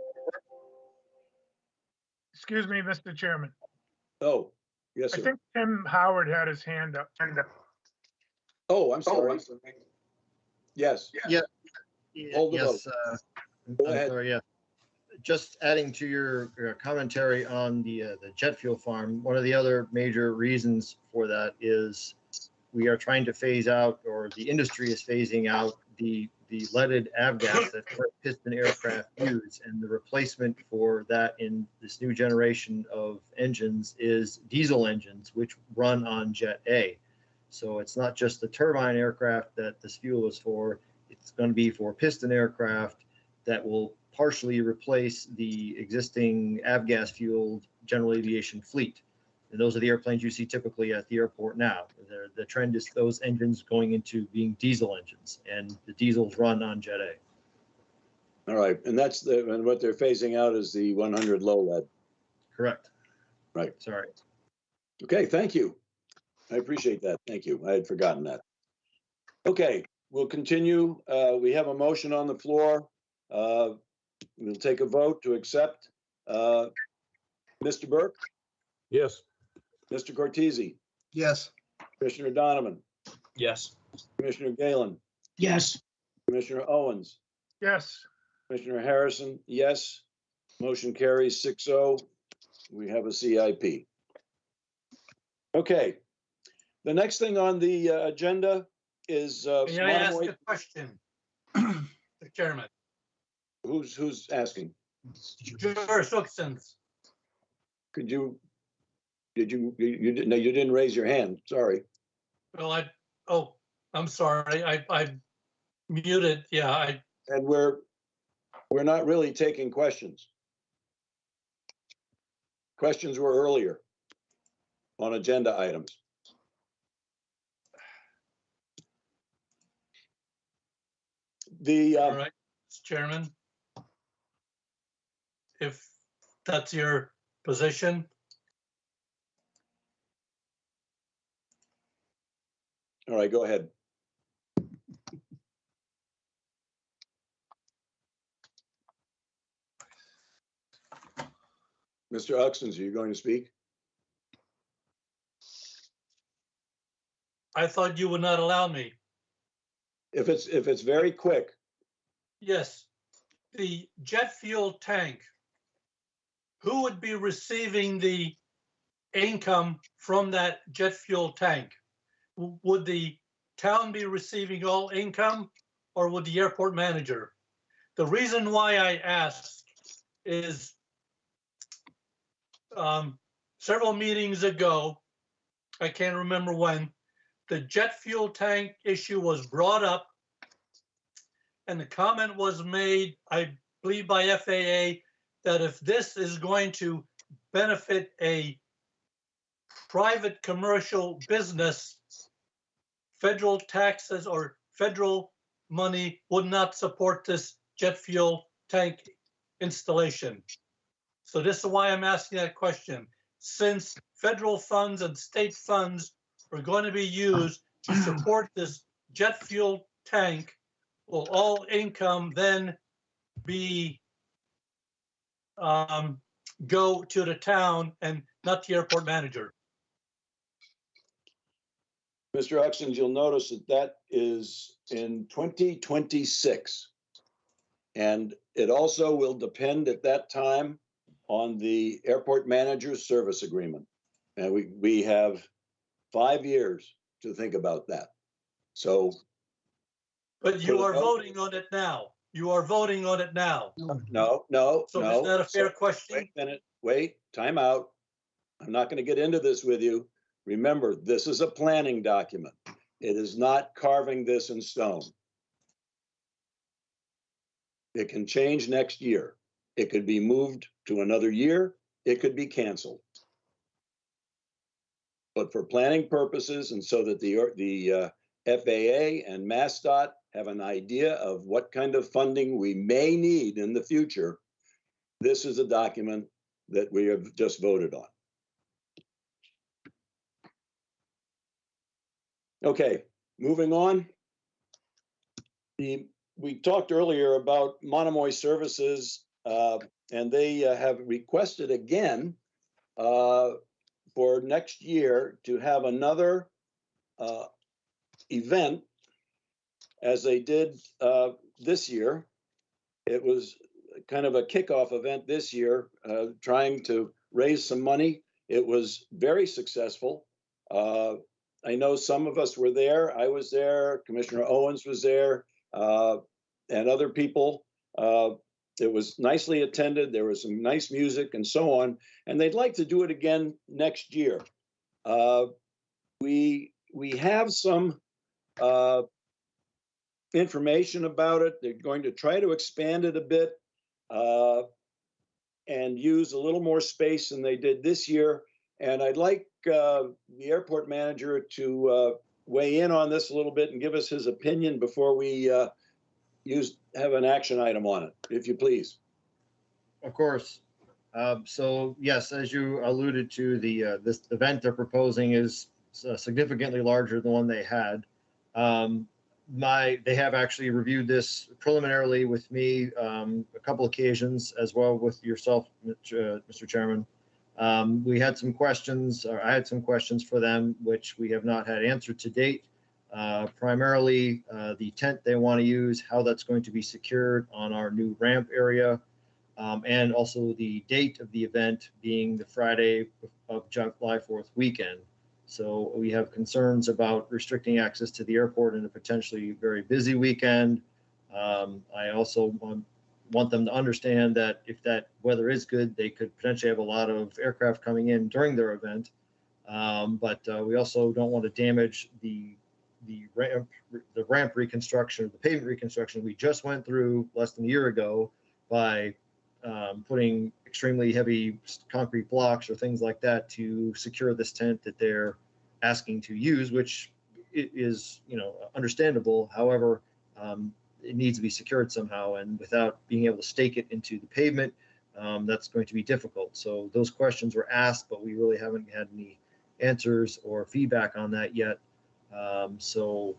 [SPEAKER 3] Excuse me, Mr. Chairman.
[SPEAKER 1] Oh, yes,
[SPEAKER 3] I
[SPEAKER 1] sir.
[SPEAKER 3] think Tim Howard had his hand up.
[SPEAKER 1] Oh, I'm sorry. Yes.
[SPEAKER 14] Yeah.
[SPEAKER 1] Hold the
[SPEAKER 14] Yes,
[SPEAKER 1] Go
[SPEAKER 14] I'm
[SPEAKER 1] ahead.
[SPEAKER 14] sorry, yeah. Just adding to your commentary on the jet fuel farm, one of the other major reasons for that is we are trying to phase out, or the industry is phasing out the leaded avgas that current piston aircraft use, and the replacement for that in this new generation of engines is diesel engines, which run on Jet A. So it's not just the turbine aircraft that this fuel is for, it's going to be for piston aircraft that will partially replace the existing avgas fueled general aviation fleet. And those are the airplanes you see typically at the airport now. The trend is those engines going into being diesel engines, and the diesels run on Jet A.
[SPEAKER 1] All right, and and what they're phasing out is the 100 low lead.
[SPEAKER 14] Correct.
[SPEAKER 1] Right.
[SPEAKER 14] Sorry.
[SPEAKER 1] Okay, thank you. I appreciate that. Thank you. I had forgotten that. Okay, we'll continue. We have a motion on the floor. We'll take a vote to accept. Mr. Burke?
[SPEAKER 2] Yes.
[SPEAKER 1] Mr. Cortese?
[SPEAKER 4] Yes.
[SPEAKER 1] Commissioner Donovan?
[SPEAKER 13] Yes.
[SPEAKER 1] Commissioner Galen?
[SPEAKER 5] Yes.
[SPEAKER 1] Commissioner Owens?
[SPEAKER 3] Yes.
[SPEAKER 1] Commissioner Harrison, yes. Motion carries 6-0. We have a CIP. Okay. The next thing on the agenda is
[SPEAKER 9] May I ask a question, Mr. Chairman?
[SPEAKER 1] Who's asking?
[SPEAKER 9] George Oakson's.
[SPEAKER 1] Could you no, you didn't raise your hand. Sorry.
[SPEAKER 9] Well, I'm sorry. I muted. Yeah,
[SPEAKER 1] And we're not really taking questions. Questions were earlier on agenda items.
[SPEAKER 9] all right, Mr. Chairman. If that's your position.
[SPEAKER 1] All right, go ahead. Mr. Uxons, are you going to speak?
[SPEAKER 9] I thought you would not allow me.
[SPEAKER 1] If it's very quick.
[SPEAKER 9] Yes, the jet fuel tank. Who would be receiving the income from that jet fuel tank? Would the town be receiving all income, or would the airport manager? The reason why I asked is several meetings ago, I can't remember when, the jet fuel tank issue was brought up, and the comment was made, I believe by FAA, that if this is going to benefit a private commercial business, federal taxes or federal money would not support this jet fuel tank installation. So this is why I'm asking that question. Since federal funds and state funds are going to be used to support this jet fuel tank, will all income then be go to the town and not the airport manager?
[SPEAKER 1] Mr. Uxons, you'll notice that is in 2026. And it also will depend at that time on the airport manager's service agreement. And we have 5 years to think about that. So.
[SPEAKER 9] But you are voting on it now. You are voting on it now.
[SPEAKER 1] No.
[SPEAKER 9] So is that a fair question?
[SPEAKER 1] Wait a minute, wait, time out. I'm not going to get into this with you. Remember, this is a planning document. It is not carving this in stone. It can change next year. It could be moved to another year. It could be canceled. But for planning purposes, and so that the FAA and MassDOT have an idea of what kind of funding we may need in the future, this is a document that we have just voted on. Okay, moving on. We talked earlier about Monomoy Services, and they have requested again for next year to have another event as they did this year. It was kind of a kickoff event this year, trying to raise some money. It was very successful. I know some of us were there. I was there. Commissioner Owens was there, and other people. It was nicely attended. There was some nice music and so on. And they'd like to do it again next year. We have some information about it. They're going to try to expand it a bit and use a little more space than they did this year. And I'd like the airport manager to weigh in on this a little bit and give us his opinion before we have an action item on it, if you please.
[SPEAKER 14] Of course. So yes, as you alluded to, this event they're proposing is significantly larger than the one they had. They have actually reviewed this preliminarily with me a couple occasions, as well with yourself, Mr. Chairman. We had some questions, or I had some questions for them, which we have not had answered to date. Primarily, the tent they want to use, how that's going to be secured on our new ramp area, and also the date of the event being the Friday of July 4th weekend. So we have concerns about restricting access to the airport in a potentially very busy weekend. I also want them to understand that if that weather is good, they could potentially have a lot of aircraft coming in during their event. But we also don't want to damage the ramp reconstruction, the pavement reconstruction we just went through less than a year ago by putting extremely heavy concrete blocks or things like that to secure this tent that they're asking to use, which is, understandable. However, it needs to be secured somehow, and without being able to stake it into the pavement, that's going to be difficult. So those questions were asked, but we really haven't had any answers or feedback on that yet. To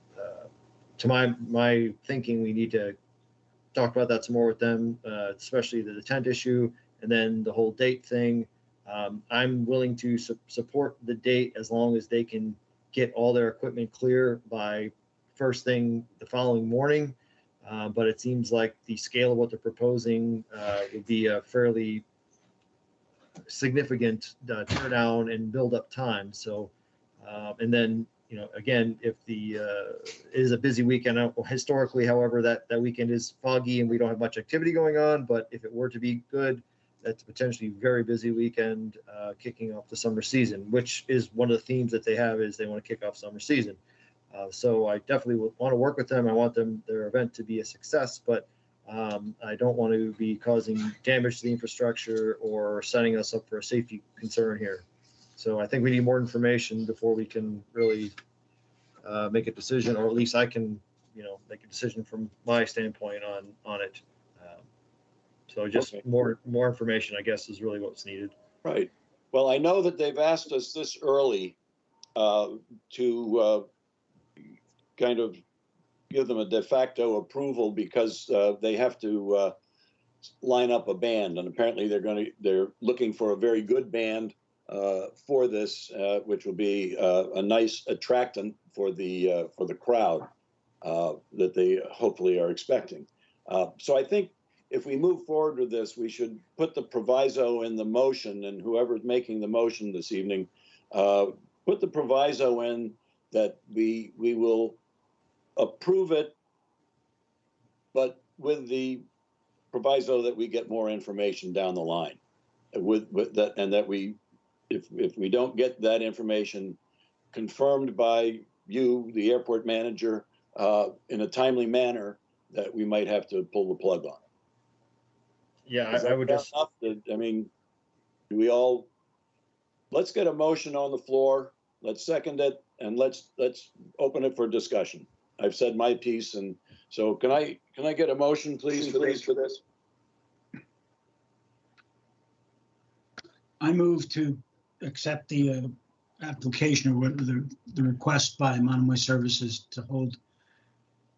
[SPEAKER 14] my thinking, we need to talk about that some more with them, especially the tent issue, and then the whole date thing. I'm willing to support the date as long as they can get all their equipment clear by first thing the following morning. But it seems like the scale of what they're proposing would be a fairly significant teardown and build up time. So, and then, again, if it is a busy weekend, historically, however, that weekend is foggy and we don't have much activity going on, but if it were to be good, that's a potentially very busy weekend kicking off the summer season, which is one of the themes that they have, is they want to kick off summer season. So I definitely want to work with them. I want their event to be a success, but I don't want to be causing damage to the infrastructure or setting us up for a safety concern here. So I think we need more information before we can really make a decision, or at least I can, make a decision from my standpoint on it. So just more information, I guess, is really what's needed.
[SPEAKER 1] Right. Well, I know that they've asked us this early to kind of give them a de facto approval because they have to line up a band, and apparently they're looking for a very good band for this, which will be a nice attractant for the crowd that they hopefully are expecting. So I think if we move forward with this, we should put the proviso in the motion, and whoever's making the motion this evening, put the proviso in that we will approve it, but with the proviso that we get more information down the line with that, and that if we don't get that information confirmed by you, the airport manager, in a timely manner, that we might have to pull the plug on it.
[SPEAKER 14] Yeah, I would just.
[SPEAKER 1] Let's get a motion on the floor. Let's second it, and let's open it for discussion. I've said my piece, and so can I get a motion, please, for this?
[SPEAKER 5] I move to accept the application, or the request by Monomoy Services to hold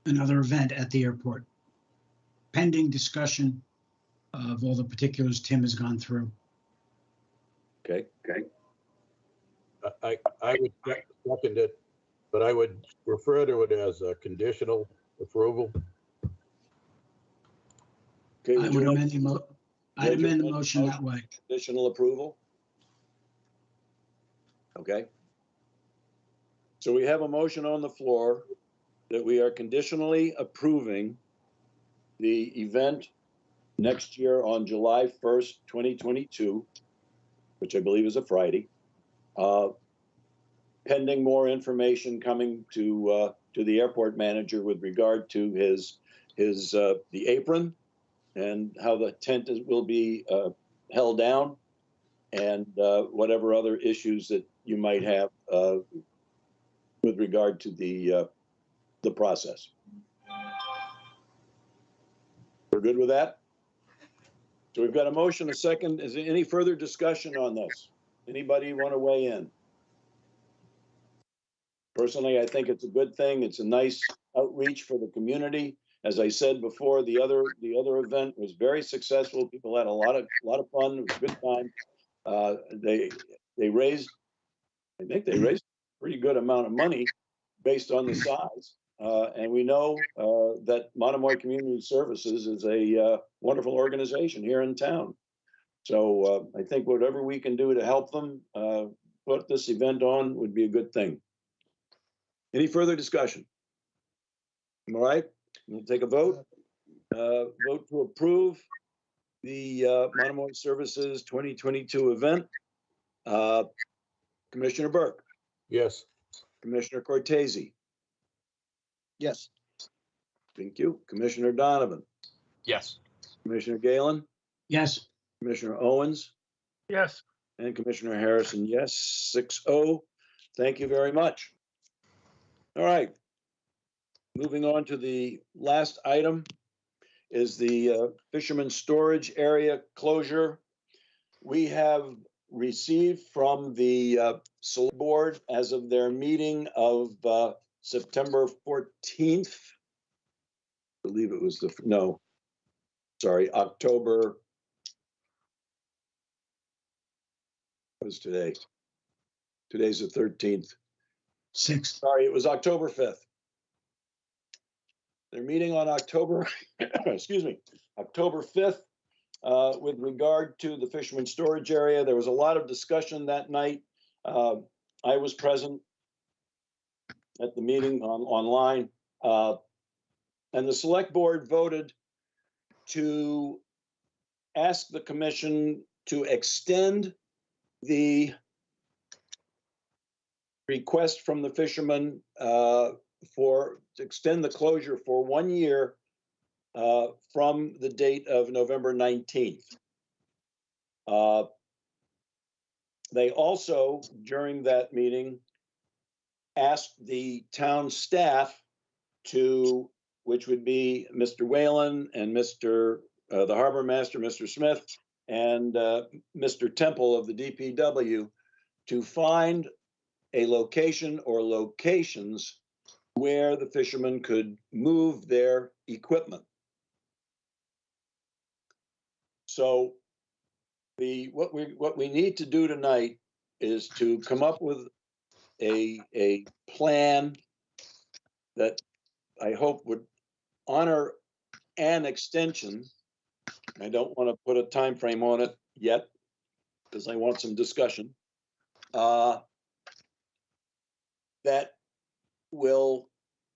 [SPEAKER 5] another event at the airport, pending discussion of all the particulars Tim has gone through.
[SPEAKER 1] Okay.
[SPEAKER 2] I would second it, but I would refer to it as a conditional approval.
[SPEAKER 1] Okay.
[SPEAKER 5] I'd amend the motion that way.
[SPEAKER 1] Conditional approval. Okay. So we have a motion on the floor that we are conditionally approving the event next year on July 1st, 2022, which I believe is a Friday, pending more information coming to the airport manager with regard to the apron and how the tent will be held down, and whatever other issues that you might have with regard to the process. We're good with that? So we've got a motion, a second. Is there any further discussion on this? Anybody want to weigh in? Personally, I think it's a good thing. It's a nice outreach for the community. As I said before, the other event was very successful. People had a lot of fun. It was a good time. They raised, I think they raised a pretty good amount of money based on the size. And we know that Monomoy Community Services is a wonderful organization here in town. So I think whatever we can do to help them put this event on would be a good thing. Any further discussion? All right, we'll take a vote. Vote to approve the Monomoy Services 2022 event. Commissioner Burke.
[SPEAKER 2] Yes.
[SPEAKER 1] Commissioner Cortese.
[SPEAKER 4] Yes.
[SPEAKER 1] Thank you. Commissioner Donovan.
[SPEAKER 13] Yes.
[SPEAKER 1] Commissioner Galen.
[SPEAKER 5] Yes.
[SPEAKER 1] Commissioner Owens.
[SPEAKER 3] Yes.
[SPEAKER 1] And Commissioner Harrison, yes, 6-0. Thank you very much. All right. Moving on to the last item is the fisherman storage area closure. We have received from the select board as of their meeting of September 14th. I believe it was October. What is today? Today's the 13th.
[SPEAKER 5] 6th.
[SPEAKER 1] Sorry, it was October 5th. They're meeting on October 5th with regard to the fisherman storage area. There was a lot of discussion that night. I was present at the meeting online, and the select board voted to ask the commission to extend the request from the fishermen to extend the closure for 1 year from the date of November 19th. They also, during that meeting, asked the town staff to, which would be Mr. Whalen and the harbor master, Mr. Smith, and Mr. Temple of the DPW, to find a location or locations where the fishermen could move their equipment. So what we need to do tonight is to come up with a plan that I hope would honor an extension. I don't want to put a time frame on it yet because I want some discussion. That will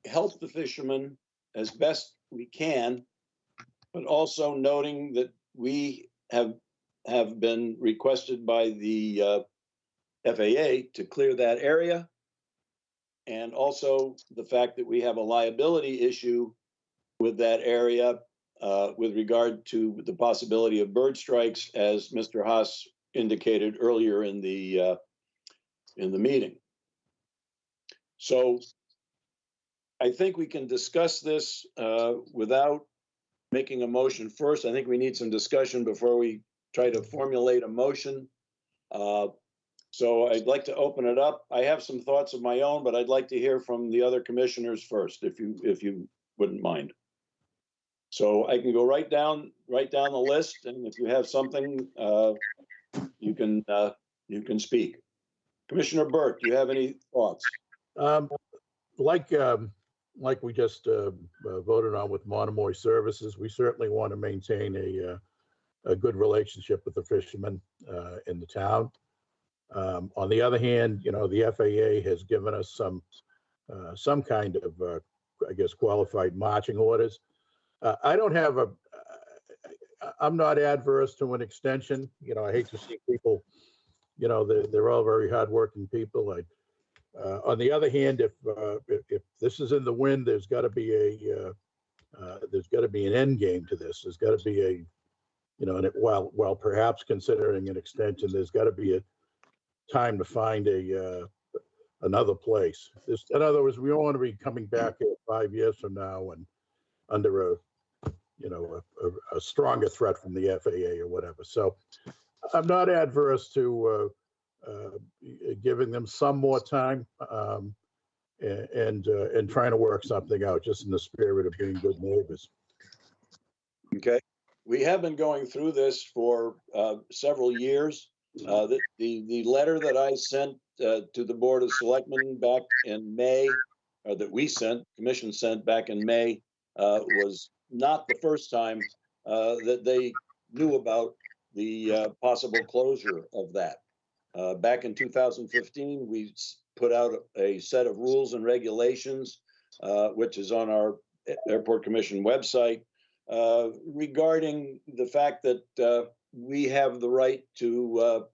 [SPEAKER 1] help the fishermen as best we can, but also noting that we have been requested by the FAA to clear that area, and also the fact that we have a liability issue with that area with regard to the possibility of bird strikes, as Mr. Haas indicated earlier in the meeting. So I think we can discuss this without making a motion first. I think we need some discussion before we try to formulate a motion. So I'd like to open it up. I have some thoughts of my own, but I'd like to hear from the other commissioners first, if you wouldn't mind. So I can go right down the list, and if you have something, you can speak. Commissioner Burke, do you have any thoughts?
[SPEAKER 2] Like we just voted on with Monomoy Services, we certainly want to maintain a good relationship with the fishermen in the town. On the other hand, you know, the FAA has given us some kind of, I guess, qualified marching orders. I don't have I'm not adverse to an extension. You know, I hate to see people, you know, they're all very hardworking people. On the other hand, if this is in the wind, there's got to be an end game to this. There's got to be a, you know, and while perhaps considering an extension, there's got to be a time to find another place. In other words, we don't want to be coming back here 5 years from now and under a stronger threat from the FAA or whatever. So I'm not adverse to giving them some more time and trying to work something out, just in the spirit of being good neighbors.
[SPEAKER 1] Okay. We have been going through this for several years. The letter that I sent to the Board of Selectmen back in May, or that we sent, Commission sent back in May, was not the first time that they knew about the possible closure of that. Back in 2015, we put out a set of rules and regulations, which is on our Airport Commission website, regarding the fact that we have the right to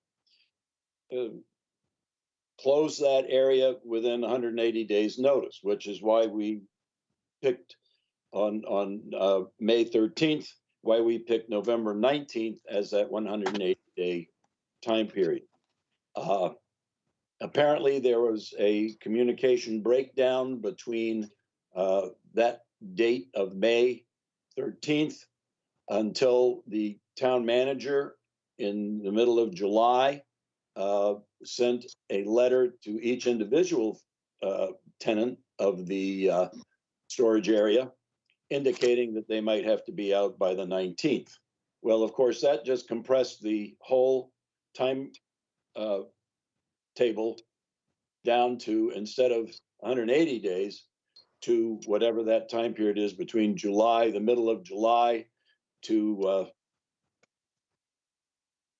[SPEAKER 1] close that area within 180 days notice, which is why we picked on May 13th, why we picked November 19th as that 180-day time period. Apparently, there was a communication breakdown between that date of May 13th until the town manager in the middle of July sent a letter to each individual tenant of the storage area indicating that they might have to be out by the 19th. Well, of course, that just compressed the whole time table down to, instead of 180 days, to whatever that time period is between July, the middle of July, to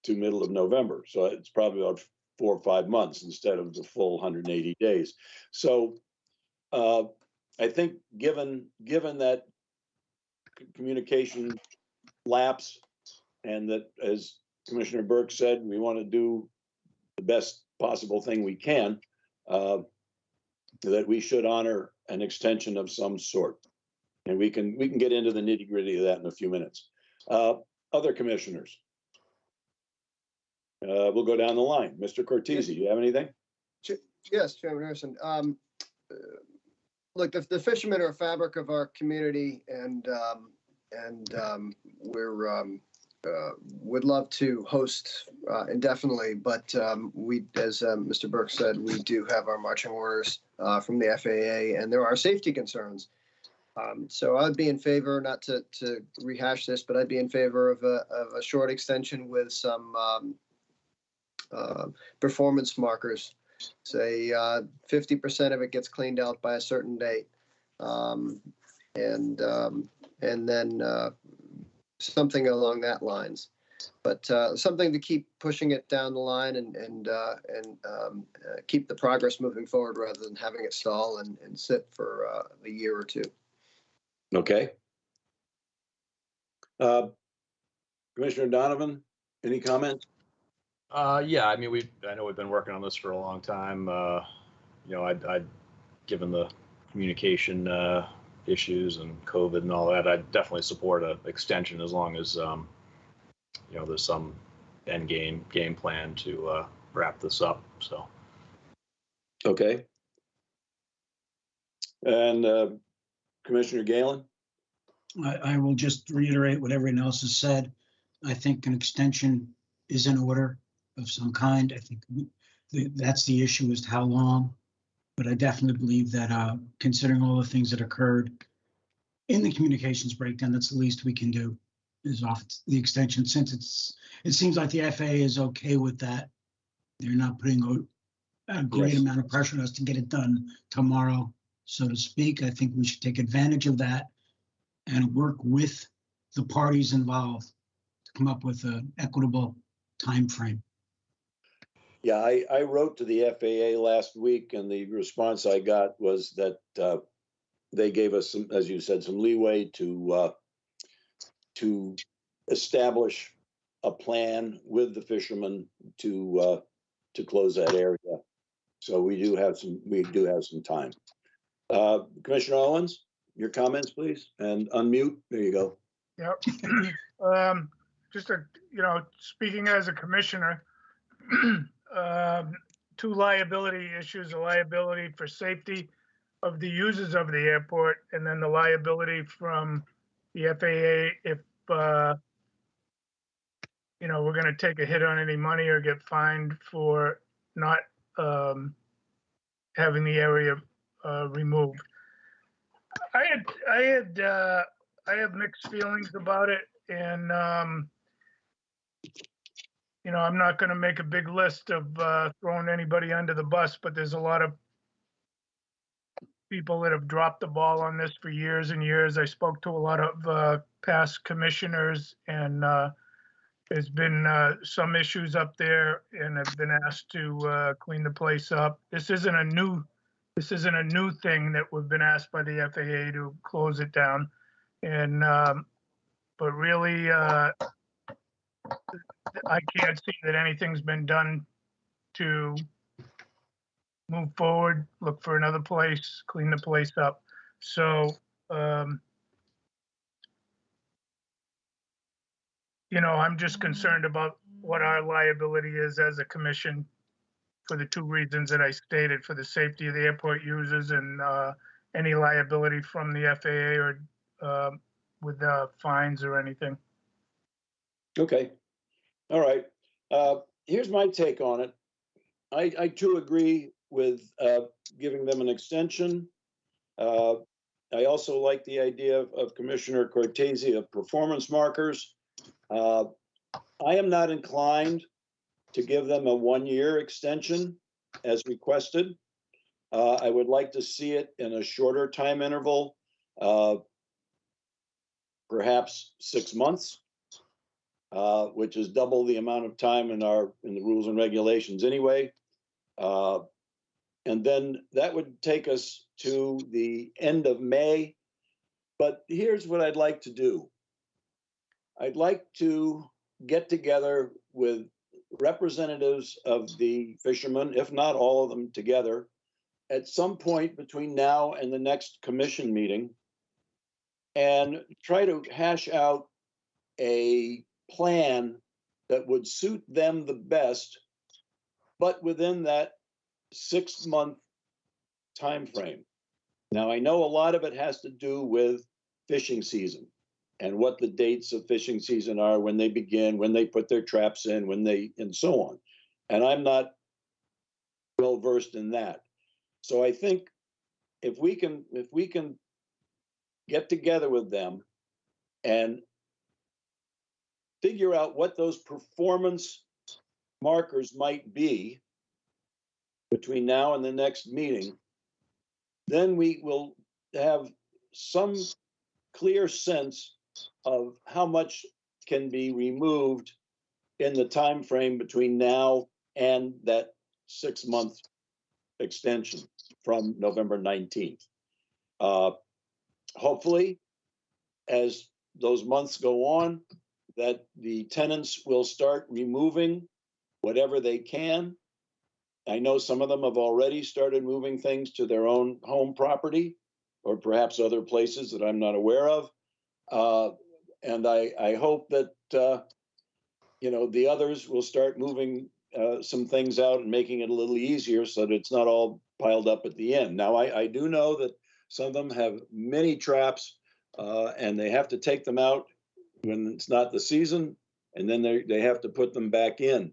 [SPEAKER 1] middle of November. So it's probably about 4 or 5 months instead of the full 180 days. So I think given that communication lapse, and that, as Commissioner Burke said, we want to do the best possible thing we can, that we should honor an extension of some sort. And we can get into the nitty-gritty of that in a few minutes. Other commissioners. We'll go down the line. Mr. Cortese, do you have anything?
[SPEAKER 4] Yes, Chairman Harrison. Look, the fishermen are a fabric of our community, and we're would love to host indefinitely, but we, as Mr. Burke said, we do have our marching orders from the FAA, and there are safety concerns. So I'd be in favor, not to rehash this, but I'd be in favor of a short extension with some performance markers. Say 50% of it gets cleaned out by a certain date, and then something along that lines. But something to keep pushing it down the line and keep the progress moving forward rather than having it stall and sit for a year or two.
[SPEAKER 1] Okay. Commissioner Donovan, any comments?
[SPEAKER 13] Yeah, I mean, I know we've been working on this for a long time. You know, I'd given the communication issues and COVID and all that, I'd definitely support an extension as long as you know, there's some end game plan to wrap this up. So.
[SPEAKER 1] Okay. And Commissioner Galen?
[SPEAKER 5] I will just reiterate what everyone else has said. I think an extension is in order of some kind. I think that's the issue, is how long. But I definitely believe that considering all the things that occurred in the communications breakdown, that's the least we can do, is off the extension, since it seems like the FAA is okay with that. They're not putting a great amount of pressure on us to get it done tomorrow, so to speak. I think we should take advantage of that and work with the parties involved to come up with an equitable time frame.
[SPEAKER 1] Yeah, I wrote to the FAA last week, and the response I got was that they gave us some, as you said, some leeway to establish a plan with the fishermen to close that area. So we do have some time. Commissioner Owens, your comments, please, and unmute. There you go.
[SPEAKER 3] Yep. Just speaking as a commissioner, two liability issues: a liability for safety of the users of the airport, and then the liability from the FAA if we're going to take a hit on any money or get fined for not having the area removed. I have mixed feelings about it, and I'm not going to make a big list of throwing anybody under the bus, but there's a lot of people that have dropped the ball on this for years and years. I spoke to a lot of past commissioners, and there's been some issues up there, and have been asked to clean the place up. This isn't a new thing that we've been asked by the FAA to close it down, and but really, I can't see that anything's been done to move forward, look for another place, clean the place up. So, I'm just concerned about what our liability is as a commission for the two reasons that I stated, for the safety of the airport users and any liability from the FAA or with fines or anything.
[SPEAKER 1] Okay. All right. Here's my take on it. I too agree with giving them an extension. I also like the idea of Commissioner Cortese of performance markers. I am not inclined to give them a 1-year extension as requested. I would like to see it in a shorter time interval, perhaps 6 months, which is double the amount of time in the rules and regulations anyway. And then that would take us to the end of May. But here's what I'd like to do. I'd like to get together with representatives of the fishermen, if not all of them together, at some point between now and the next commission meeting, and try to hash out a plan that would suit them the best, but within that 6-month time frame. Now, I know a lot of it has to do with fishing season and what the dates of fishing season are, when they begin, when they put their traps in, and so on. And I'm not well versed in that. So I think if we can get together with them and figure out what those performance markers might be between now and the next meeting, then we will have some clear sense of how much can be removed in the time frame between now and that 6-month extension from November 19th. Hopefully, as those months go on, that the tenants will start removing whatever they can. I know some of them have already started moving things to their own home property, or perhaps other places that I'm not aware of. And I hope that the others will start moving some things out and making it a little easier so that it's not all piled up at the end. Now, I do know that some of them have many traps, and they have to take them out when it's not the season, and then they have to put them back in.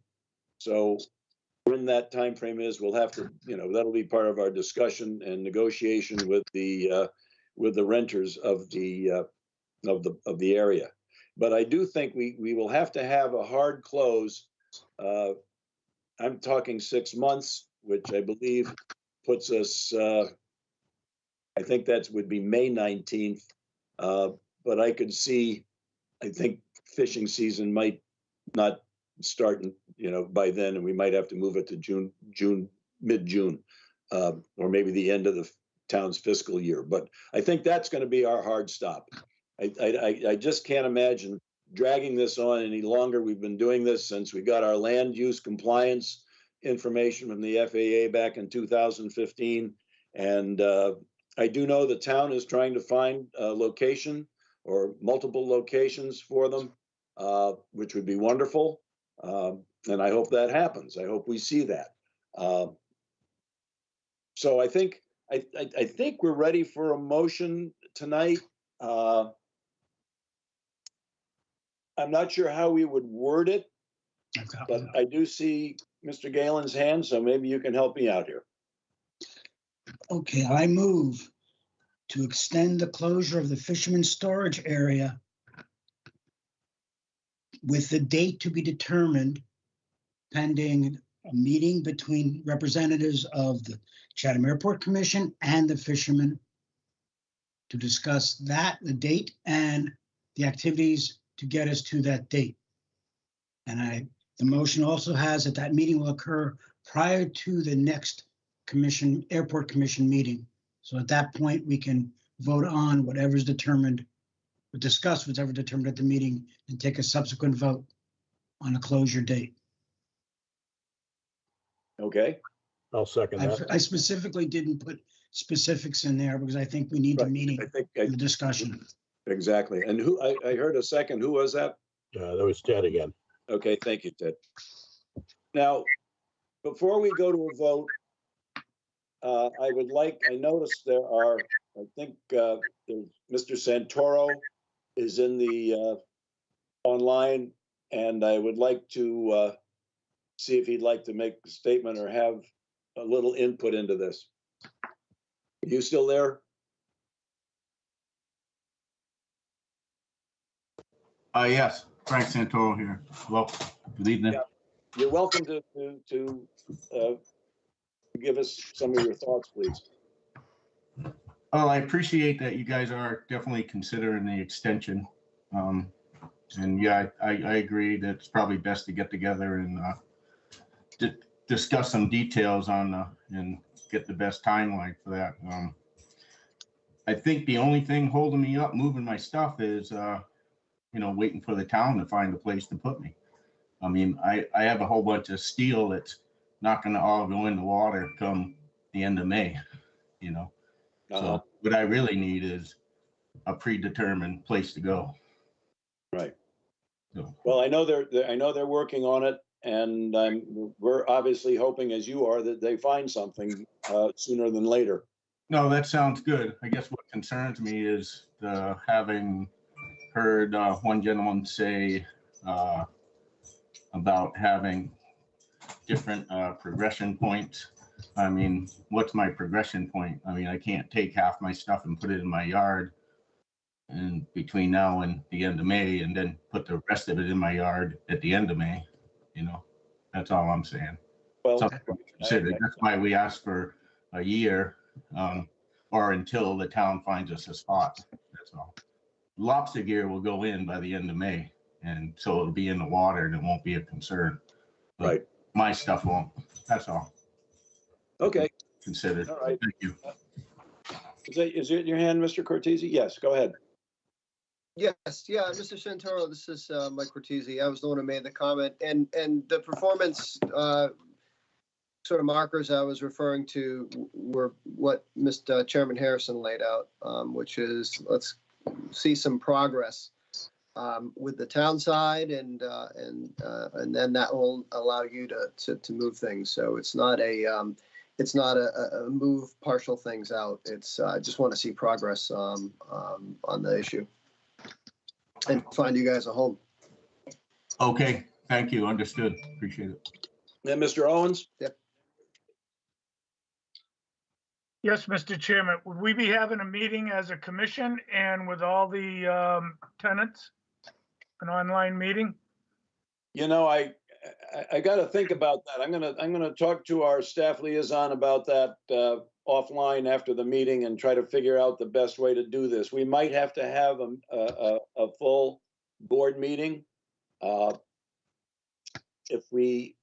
[SPEAKER 1] So when that time frame is, we'll have to, that'll be part of our discussion and negotiation with the renters of the area. But I do think we will have to have a hard close. I'm talking 6 months, which I believe puts us, I think that would be May 19th. But I could see, I think fishing season might not starting, by then, and we might have to move it to mid-June, or maybe the end of the town's fiscal year. But I think that's going to be our hard stop. I just can't imagine dragging this on any longer. We've been doing this since we got our land use compliance information from the FAA back in 2015. And I do know the town is trying to find a location or multiple locations for them, which would be wonderful. And I hope that happens. I hope we see that. So I think we're ready for a motion tonight. I'm not sure how we would word it, but I do see Mr. Galen's hand, so maybe you can help me out here.
[SPEAKER 5] Okay, I move to extend the closure of the fisherman's storage area with the date to be determined pending a meeting between representatives of the Chatham Airport Commission and the fishermen to discuss the date and the activities to get us to that date. And the motion also has that meeting will occur prior to the next airport commission meeting. So at that point, we can vote on whatever's determined, or discuss whatever determined at the meeting, and take a subsequent vote on a closure date.
[SPEAKER 1] Okay.
[SPEAKER 2] I'll second that.
[SPEAKER 5] I specifically didn't put specifics in there because I think we need the meeting and the discussion.
[SPEAKER 1] Exactly. And who, I heard a second, who was that?
[SPEAKER 2] That was Ted again.
[SPEAKER 1] Okay, thank you, Ted. Now, before we go to a vote, I noticed there are, I think Mr. Santoro is in the online, and I would like to see if he'd like to make a statement or have a little input into this. Are you still there?
[SPEAKER 16] Yes, Frank Santoro here. Well, good evening.
[SPEAKER 1] Yeah. You're welcome to give us some of your thoughts, please.
[SPEAKER 16] Oh, I appreciate that you guys are definitely considering the extension. And yeah, I agree that it's probably best to get together and discuss some details on and get the best timeline for that. I think the only thing holding me up moving my stuff is waiting for the town to find a place to put me. I mean, I have a whole bunch of steel that's not going to all go in the water come the end of May, So what I really need is a predetermined place to go.
[SPEAKER 1] Right.
[SPEAKER 16] So.
[SPEAKER 1] Well, I know they're working on it, and we're obviously hoping, as you are, that they find something sooner than later.
[SPEAKER 16] No, that sounds good. I guess what concerns me is having heard one gentleman say about having different progression points. I mean, what's my progression point? I mean, I can't take half my stuff and put it in my yard and between now and the end of May, and then put the rest of it in my yard at the end of May. That's all I'm saying.
[SPEAKER 1] Well,
[SPEAKER 16] something to consider. That's why we asked for a year, or until the town finds us a spot. That's all. Lobster gear will go in by the end of May, and so it'll be in the water and it won't be a concern. But
[SPEAKER 1] right.
[SPEAKER 16] My stuff won't. That's all.
[SPEAKER 1] Okay.
[SPEAKER 16] Considered.
[SPEAKER 1] All right.
[SPEAKER 16] Thank you.
[SPEAKER 1] Is it your hand, Mr. Cortese? Yes, go ahead.
[SPEAKER 4] Yes, yeah, Mr. Santoro, this is Mike Cortese. I was the one who made the comment, and the performance sort of markers I was referring to were what Mr. Chairman Harrison laid out, which is let's see some progress with the town side, and then that will allow you to move things. So it's not a move partial things out. It's I just want to see progress on the issue and find you guys a home.
[SPEAKER 16] Okay, thank you. Understood. Appreciate it.
[SPEAKER 1] And Mr. Owens?
[SPEAKER 4] Yep.
[SPEAKER 3] Yes, Mr. Chairman, would we be having a meeting as a commission and with all the tenants, an online meeting?
[SPEAKER 1] I got to think about that. I'm gonna talk to our staff liaison about that offline after the meeting and try to figure out the best way to do this. We might have to have a full board meeting. if we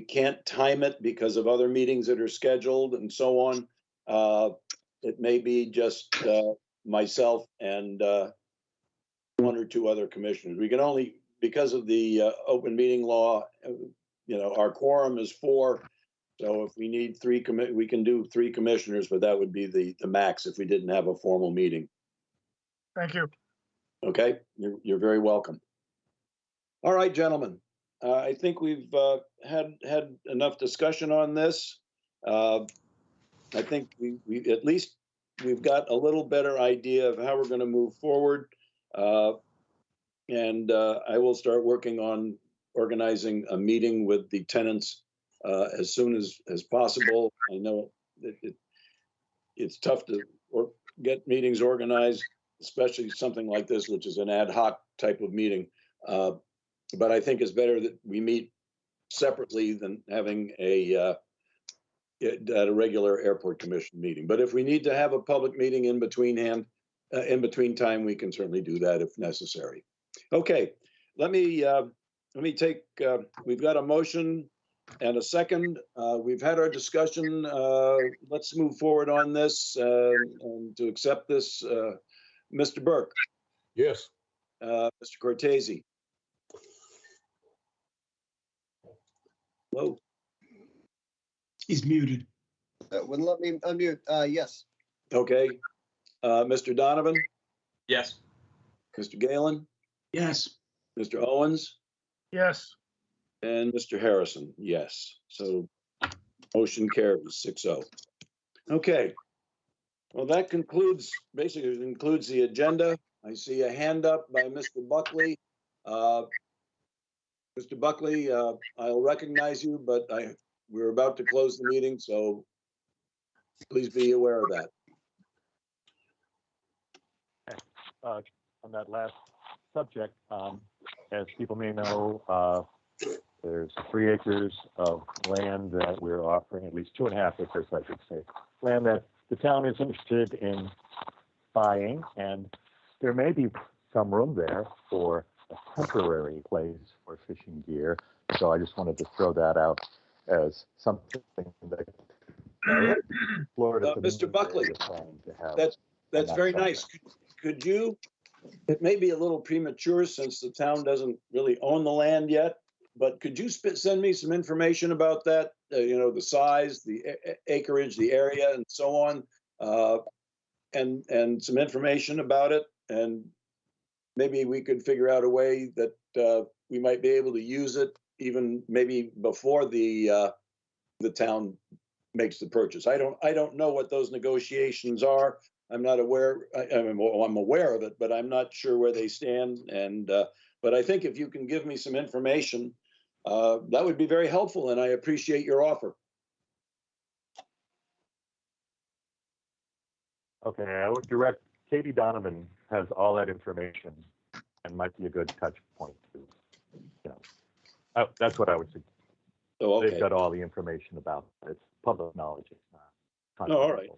[SPEAKER 1] can't time it because of other meetings that are scheduled and so on, it may be just myself and one or two other commissioners. We can only, because of the open meeting law, our quorum is 4. So if we need 3 we can do 3 commissioners, but that would be the max if we didn't have a formal meeting.
[SPEAKER 3] Thank you.
[SPEAKER 1] Okay, you're very welcome. All right, gentlemen. I think we've had enough discussion on this. I think we at least we've got a little better idea of how we're going to move forward. And I will start working on organizing a meeting with the tenants as soon as possible. I know it's tough to get meetings organized, especially something like this, which is an ad hoc type of meeting. But I think it's better that we meet separately than having at a regular airport commission meeting. But if we need to have a public meeting in between time, we can certainly do that if necessary. Okay, let me take. We've got a motion and a second. We've had our discussion. Let's move forward on this and to accept this. Mr. Burke.
[SPEAKER 2] Yes.
[SPEAKER 1] Mr. Cortese. Hello.
[SPEAKER 5] He's muted.
[SPEAKER 4] That wouldn't let me unmute. Yes.
[SPEAKER 1] Okay. Mr. Donovan?
[SPEAKER 13] Yes.
[SPEAKER 1] Mr. Galen?
[SPEAKER 5] Yes.
[SPEAKER 1] Mr. Owens?
[SPEAKER 3] Yes.
[SPEAKER 1] And Mr. Harrison? Yes. So motion carries 6-0. Okay. Well, that basically concludes the agenda. I see a hand up by Mr. Buckley. Mr. Buckley, I'll recognize you, but we're about to close the meeting, so please be aware of that.
[SPEAKER 17] On that last subject, as people may know, there's 3 acres of land that we're offering, at least 2.5 acres, I should say, land that the town is interested in buying, and there may be some room there for a temporary place for fishing gear. So I just wanted to throw that out as something that Florida.
[SPEAKER 1] Mr. Buckley, that's very nice. Could you? It may be a little premature since the town doesn't really own the land yet, but could you send me some information about that? The size, the acreage, the area, and so on, and some information about it, and maybe we could figure out a way that we might be able to use it even maybe before the town makes the purchase. I don't know what those negotiations are. I'm not aware. I'm aware of it, but I'm not sure where they stand. And but I think if you can give me some information, that would be very helpful. And I appreciate your offer.
[SPEAKER 17] Okay, I would direct Katie Donovan has all that information and might be a good touch point to, that's what I would say.
[SPEAKER 1] Oh, okay.
[SPEAKER 17] They've got all the information about it. It's public knowledge. It's not.
[SPEAKER 1] Oh, all right.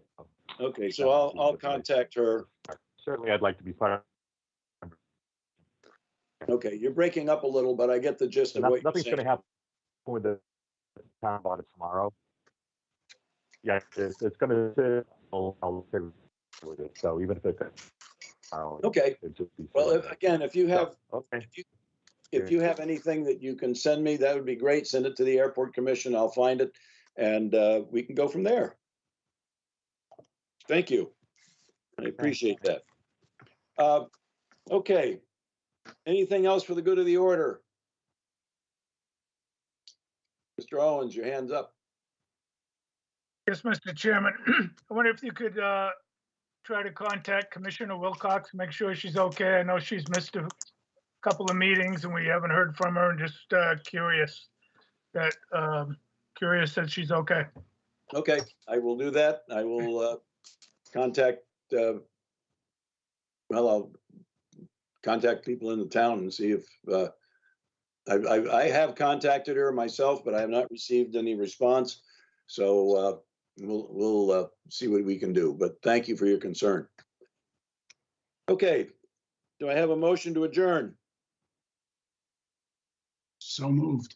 [SPEAKER 1] Okay, so I'll contact her.
[SPEAKER 17] Certainly, I'd like to be part of.
[SPEAKER 1] Okay, you're breaking up a little, but I get the gist of what you're saying.
[SPEAKER 17] Nothing's going to happen with the town about it tomorrow. Yeah, it's going to sit. I'll figure with it. So even if it's
[SPEAKER 1] okay. Well, if you have if you have anything that you can send me, that would be great. Send it to the Airport Commission. I'll find it, and we can go from there. Thank you. I appreciate that. Okay. Anything else for the good of the order? Mr. Owens, your hand's up.
[SPEAKER 3] Yes, Mr. Chairman. I wonder if you could try to contact Commissioner Wilcox, make sure she's okay. I know she's missed a couple of meetings and we haven't heard from her, and just curious that she's okay.
[SPEAKER 1] Okay, I will do that. I will contact, I'll contact people in the town and see if, I have contacted her myself, but I have not received any response. So we'll see what we can do, but thank you for your concern. Okay, do I have a motion to adjourn?
[SPEAKER 5] So moved.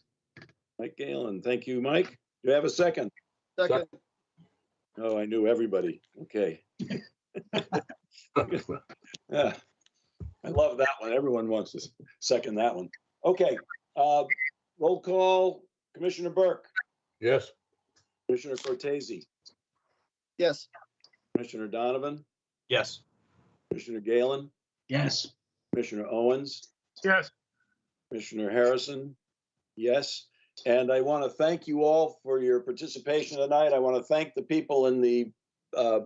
[SPEAKER 1] Mike Galen, thank you, Mike. Do you have a second?
[SPEAKER 4] Second.
[SPEAKER 1] Oh, I knew everybody. Okay. Yeah, I love that one. Everyone wants to second that one. Okay, roll call. Commissioner Burke,
[SPEAKER 2] Yes.
[SPEAKER 1] Commissioner Cortese,
[SPEAKER 4] Yes.
[SPEAKER 1] Commissioner Donovan,
[SPEAKER 13] Yes.
[SPEAKER 1] Commissioner Galen,
[SPEAKER 5] Yes.
[SPEAKER 1] Commissioner Owens,
[SPEAKER 3] Yes.
[SPEAKER 1] Commissioner Harrison, yes. And I want to thank you all for your participation tonight. I want to thank the people in the I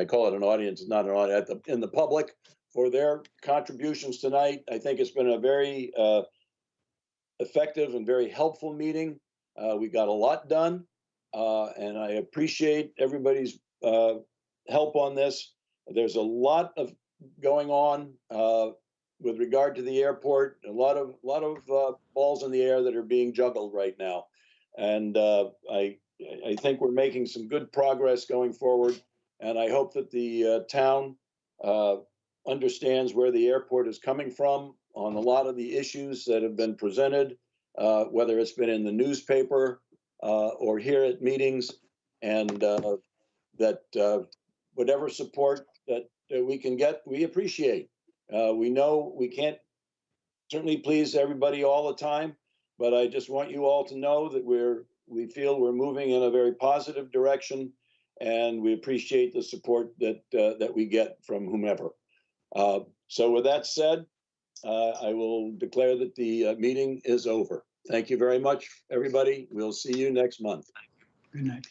[SPEAKER 1] call it an audience, not an audience, in the public for their contributions tonight. I think it's been a very effective and very helpful meeting. We got a lot done, and I appreciate everybody's help on this. There's a lot of going on with regard to the airport. A lot of balls in the air that are being juggled right now, and I think we're making some good progress going forward. And I hope that the town understands where the airport is coming from on a lot of the issues that have been presented, whether it's been in the newspaper or here at meetings, and that whatever support that we can get, we appreciate. We know we can't certainly please everybody all the time, but I just want you all to know that we feel we're moving in a very positive direction, and we appreciate the support that we get from whomever. So with that said, I will declare that the meeting is over. Thank you very much, everybody. We'll see you next month.
[SPEAKER 5] Good night.